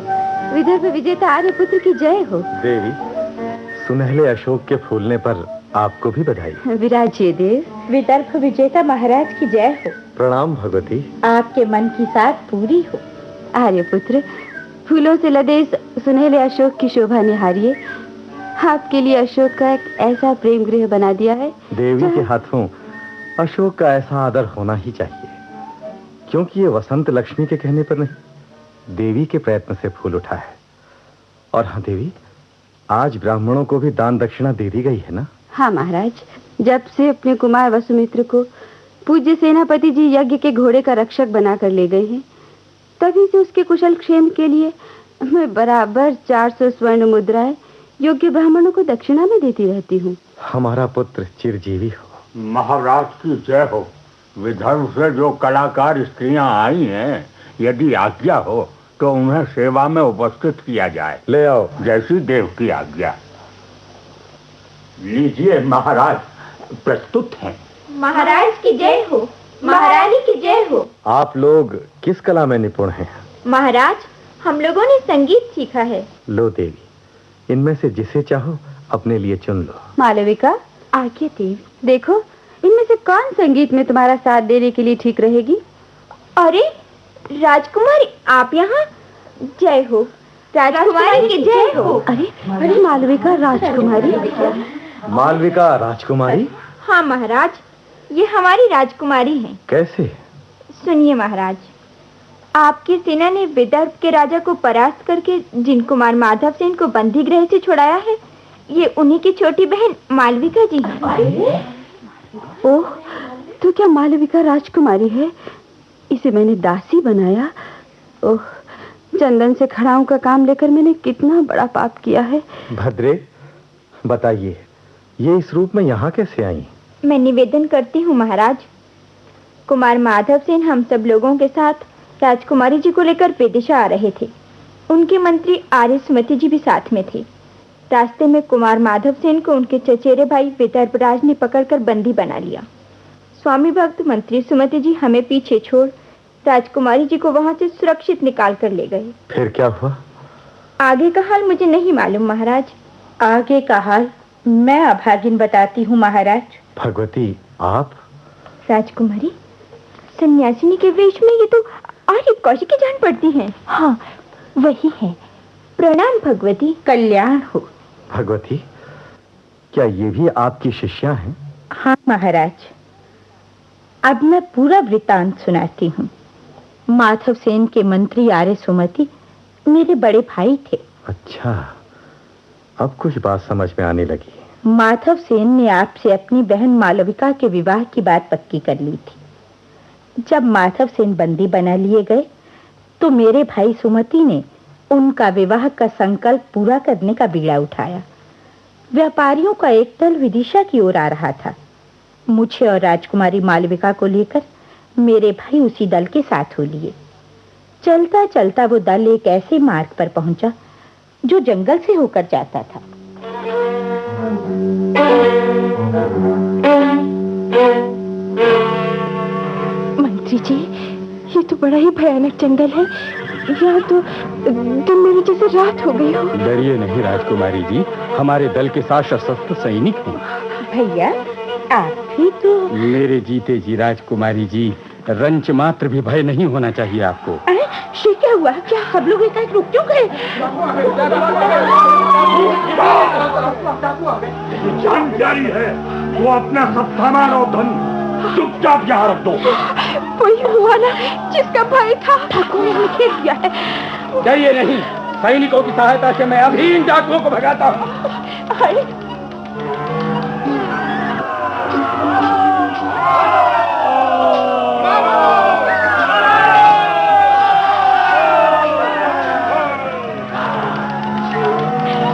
विदर्भ विजेता आर्यपुत्र की जय हो। देवी, सुनहले अशोक के फूलने पर आपको भी बधाई। विराजिए देव। विदर्भ विजेता महाराज की जय हो। प्रणाम भगवती। आपके मन की साथ पूरी हो। आर्यपुत्र, फूलों से लदे इस सुनहले अशोक की शोभा निहारिए। आपके लिए अशोक का एक ऐसा प्रेम गृह बना दिया है। देवी के हाथों अशोक का ऐसा आदर होना ही चाहिए, क्योंकि ये वसंत लक्ष्मी के कहने पर नहीं, देवी के प्रयत्न से फूल उठा है। और हाँ देवी, आज ब्राह्मणों को भी दान दक्षिणा दे दी गई है ना? हाँ महाराज, जब से अपने कुमार वसुमित्र को पूज्य सेनापति जी यज्ञ के घोड़े का रक्षक बनाकर ले गए हैं, तभी से उसके कुशल क्षेम के लिए मैं बराबर 400 स्वर्ण मुद्राएं योग्य ब्राह्मणों को दक्षिणा में देती रहती हूँ। हमारा पुत्र चिरजीवी हो। महाराज की जय हो। विदर्भ से जो कलाकार स्त्रियां आई हैं, यदि आज्ञा हो तो उन्हें सेवा में उपस्थित किया जाए। ले आओ। जैसी देव की आज्ञा। लीजिए महाराज, प्रस्तुत हैं। महाराज की जय हो। महारानी की जय हो। आप लोग किस कला में निपुण हैं? महाराज, हम लोगों ने संगीत सीखा है। लो देवी, इनमें से जिसे चाहो अपने लिए चुन लो। मालविका, आज्ञा देवी। देखो, इनमें से कौन संगीत में तुम्हारा साथ देने के लिए ठीक रहेगी? अरे राजकुमारी, आप यहाँ? जय हो। राजकुमारी की जय हो। अरे मालविका, राजकुमारी। मालविका राजकुमारी? हाँ महाराज, ये हमारी राजकुमारी हैं। कैसे? सुनिए महाराज, आपकी सेना ने विदर्भ के राजा को परास्त करके जिन कुमार माधव सेन को बंदी गृह से छुड़ाया है, ये उन्हीं की छोटी बहन मालविका जी हैं। ओह, तो क्या मालविका राजकुमारी है? इसे मैंने दासी बनाया। ओह, चंदन से खड़ाऊं का काम लेकर मैंने कितना बड़ा पाप किया है। भद्रे, बताइए, ये इस रूप में यहाँ कैसे आई? मैं निवेदन करती हूँ महाराज, कुमार माधव सेन हम सब लोगों के साथ राजकुमारी जी को लेकर विदिशा आ रहे थे। उनके मंत्री आर्य सुमति जी भी साथ में थे। रास्ते में कुमार माधव सेन को उनके चचेरे भाई विदर्भराज ने पकड़कर बंदी बना लिया। स्वामी भक्त मंत्री सुमति जी हमें पीछे छोड़ राजकुमारी जी को वहां से सुरक्षित निकाल कर ले गए। फिर क्या हुआ? आगे का हाल मुझे नहीं मालूम महाराज। आगे का हाल मैं अभागिन बताती हूँ महाराज। भगवती, आप? राजकुमारी, सन्यासिनी के वेश में ये तो आर्य कौशिकी जान पड़ती हैं। हाँ, वही है। प्रणाम भगवती। कल्याण हो। भगवती, क्या ये भी आपकी शिष्या हैं? हाँ महाराज, अब मैं पूरा वृतांत सुनाती हूँ। माधव सेन के मंत्री आर्य सुमति मेरे बड़े भाई थे। अच्छा, अब कुछ बात समझ में आने लगी। माधव सेन ने आपसे अपनी बहन मालविका के विवाह की बात पक्की कर ली थी। जब माधव सेन बंदी बना लिए गए तो मेरे भाई सुमति ने उनका विवाह का संकल्प पूरा करने का बीड़ा उठाया। व्यापारियों का एक दल विदिशा की ओर आ रहा था। मुझे और राजकुमारी मालविका को लेकर मेरे भाई उसी दल के साथ हो लिए। चलता चलता वो दल एक ऐसे मार्ग पर पहुंचा जो जंगल से होकर जाता था। मंत्री जी, ये तो बड़ा ही भयानक जंगल है। यहाँ तो दिन मेरे जैसे रात हो गई हो। डरिए नहीं राजकुमारी जी, हमारे दल के साथ सशस्त्र सैनिक हैं। भैया, आप भी तो। मेरे जीते जी राजकुमारी जी, रंच मात्र भी भय नहीं होना चाहिए आपको। ये क्या हुआ? क्या सब लोग एकाएक रुक क्यों गए? जान जारी है, वो अपना सब सामान और धन चुपचाप यहाँ रख दो। वही हुआ ना जिसका भाई था, ठाकुर ने खेल दिया है। डरिए नहीं, सैनिकों की सहायता से मैं अभी इन डाकुओं को भगाता हूँ।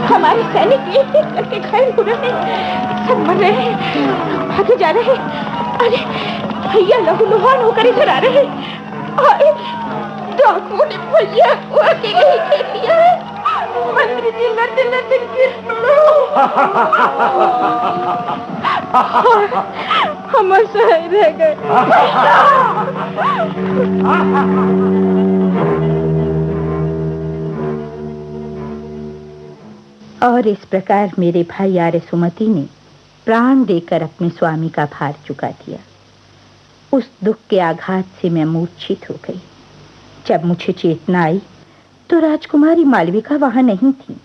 हमारे सैनिक एक एक करके घायल हो रहे हैं, सब मर रहे हैं, भागे जा रहे हैं। अरे भैया लहूलुहान होकर इधर आ रहे हैं। अरे डाकुओं ने भैया को अकेले ही खेल लिया है। मंत्री जी लड़ते लड़ते गिर पड़े। हम असहाय रह गए। और इस प्रकार मेरे भाई आर्य सुमति ने प्राण देकर अपने स्वामी का भार चुका दिया। उस दुख के आघात से मैं मूर्छित हो गई। जब मुझे चेतना आई तो राजकुमारी मालविका वहां नहीं थी।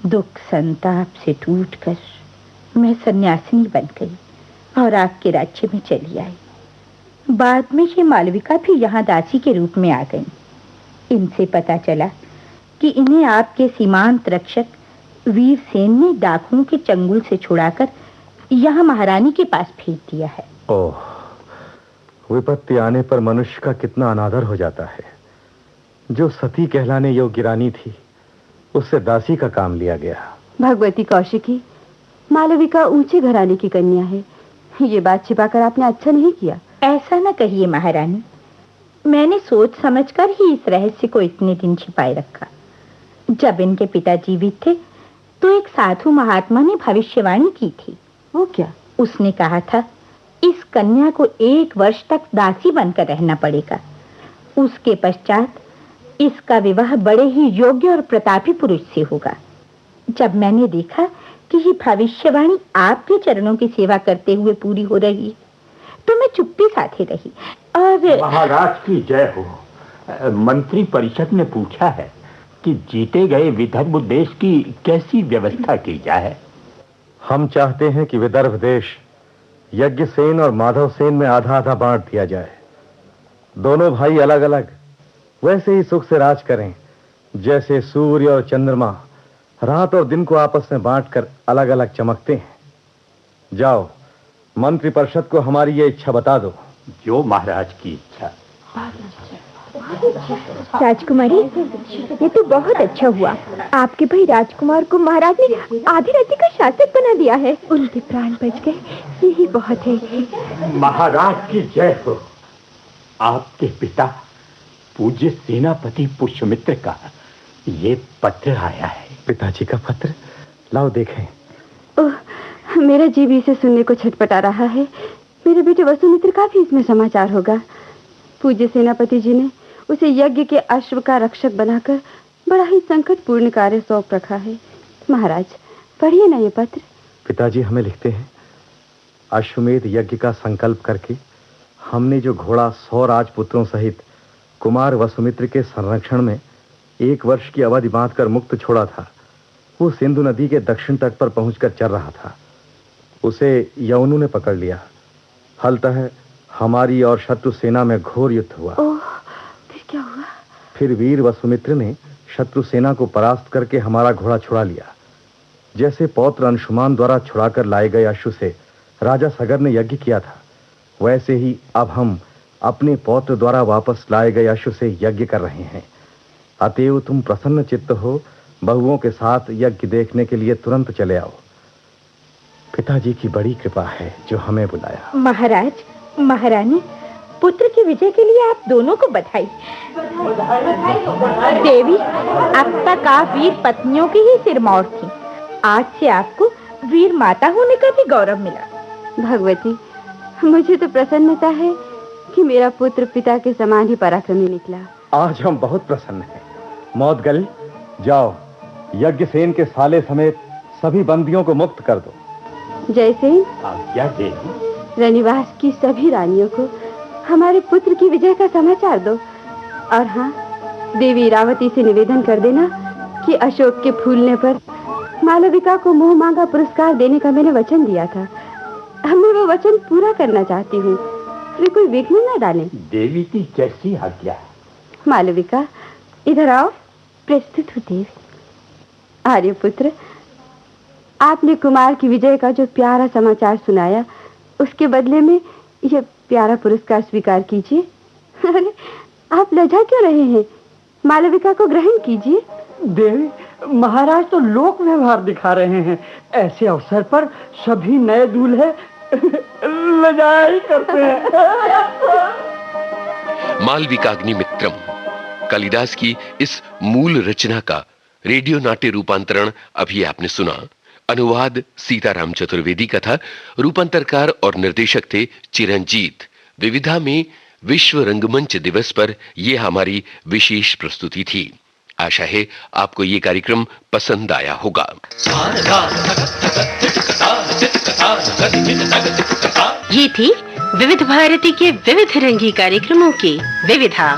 दुख संताप से टूटकर मैं सन्यासिनी बन गई और आपके राज्य में चली आई। बाद में ये मालविका भी यहाँ दासी के रूप में आ गई। इनसे पता चला कि इन्हें आपके सीमांत रक्षक वीर सेन ने डाकुओं के चंगुल से छुड़ाकर यहाँ महारानी के पास भेज दिया है। ओह, विपत्ति आने पर मनुष्य का कितना अनादर हो जाता है। जो सती कहलाने योग्य रानी थी, उससे दासी का काम लिया गया। भगवती कौशिकी, मालविका ऊंचे घराने की कन्या है। ये बात छिपाकर आपने अच्छा नहीं किया। ऐसा न कहिए महारानी, मैंने सोच समझकर ही इस रहस्य को इतने दिन छिपाए रखा। जब इनके पिता जीवित थे तो एक साधु महात्मा ने भविष्यवाणी की थी। वो क्या? उसने कहा था, इस कन्या को 1 वर्ष तक दासी बनकर रहना पड़ेगा। उसके पश्चात इसका विवाह बड़े ही योग्य और प्रतापी पुरुष से होगा। जब मैंने देखा कि ये भविष्यवाणी आपके चरणों की सेवा करते हुए पूरी हो रही है तो मैं चुप्पी साधे रही। और महाराज की जय हो। मंत्री परिषद ने पूछा है कि जीते गए विदर्भ देश की कैसी व्यवस्था की जाए। हम चाहते हैं कि विदर्भ देश यज्ञसेन और माधव सेन में आधा आधा बांट दिया जाए। दोनों भाई अलग अलग वैसे ही सुख से राज करें जैसे सूर्य और चंद्रमा रात और दिन को आपस में बांटकर अलग अलग चमकते हैं। जाओ, मंत्रिपरिषद को हमारी ये इच्छा बता दो। जो महाराज की इच्छा। राजकुमारी, ये तो बहुत अच्छा हुआ। आपके भाई राजकुमार को महाराज ने आधी रात्रि का शासक बना दिया है। उनके प्राण बच गए, यही बहुत है। महाराज की जय हो। आपके पिता पूज्य सेनापति पुष्यमित्र का ये पत्र आया है। पिताजी का पत्र? लाओ देखें। ओह, मेरा जी भी इसे सुनने को छटपटा रहा है। मेरे बेटे वसुमित्र का भी इसमें समाचार होगा। पूज्य सेनापति जी ने उसे यज्ञ के अश्व का रक्षक बनाकर बड़ा ही संकटपूर्ण कार्य सौंप रखा है। महाराज, पढ़िए ना ये पत्र। पिताजी हमें लिखते हैं, अश्वमेध यज्ञ का संकल्प करके हमने जो घोड़ा 100 राजपुत्रों सहित कुमार वसुमित्र के संरक्षण में 1 वर्ष की अवधि बांधकर मुक्त छोड़ा था, वो सिंधु नदी के दक्षिण तट पर पहुंचकर चल रहा था। उसे यवनु ने पकड़ लिया। फलतः हमारी और शत्रु सेना में घोर युद्ध हुआ। ओह, फिर क्या हुआ? फिर वीर वसुमित्र ने शत्रु सेना को परास्त करके हमारा घोड़ा छुड़ा लिया। जैसे पौत्र अंशुमान द्वारा छुड़ाकर लाए गए अश्व से राजा सगर ने यज्ञ किया था, वैसे ही अब हम अपने पौत्र द्वारा वापस लाए गए अश्व से यज्ञ कर रहे हैं। अतएव तुम प्रसन्न चित्त हो बहुओं के साथ यज्ञ देखने के लिए तुरंत चले आओ। पिताजी की बड़ी कृपा है जो हमें बुलाया। महाराज, महारानी, पुत्र की विजय के लिए आप दोनों को बधाई। देवी, अब तक आप वीर पत्नियों की ही सिरमौर थी। आज से आपको वीर माता होने का भी गौरव मिला। भगवती, मुझे तो प्रसन्नता है कि मेरा पुत्र पिता के समान ही पराक्रमी निकला। आज हम बहुत प्रसन्न हैं। मौदगल, जाओ, यज्ञसेन के साले समेत सभी बंदियों को मुक्त कर दो। जयसेन, आज्ञा देवी। रनिवास की सभी रानियों को हमारे पुत्र की विजय का समाचार दो। और हाँ, देवी इरावती से निवेदन कर देना कि अशोक के फूलने पर मालविका को मुंह मांगा पुरस्कार देने का मैंने वचन दिया था। मैं वो वचन पूरा करना चाहती हूँ। वे कोई विघ्न न डालें। देवी की जैसी आज्ञा। मालविका, इधर आओ। प्रस्तुत हो देवी। आर्यपुत्र, आपने कुमार की विजय का जो प्यारा समाचार सुनाया, उसके बदले में यह प्यारा पुरस्कार स्वीकार कीजिए। अरे, आप लज्जा क्यों रहे हैं? मालविका को ग्रहण कीजिए। देवी, महाराज तो लोक व्यवहार दिखा रहे हैं। ऐसे अवसर पर सभी नए दूल्हे लज्जा ही करते हैं। मालविकाग्निमित्रम कालिदास की इस मूल रचना का रेडियो नाट्य रूपांतरण अभी आपने सुना। अनुवाद सीताराम चतुर्वेदी का था। रूपांतरकार और निर्देशक थे चिरंजीत। विविधा में विश्व रंगमंच दिवस पर यह हमारी विशेष प्रस्तुति थी। आशा है आपको ये कार्यक्रम पसंद आया होगा। ये थी विविध भारती के विविध रंगी कार्यक्रमों की विविधा।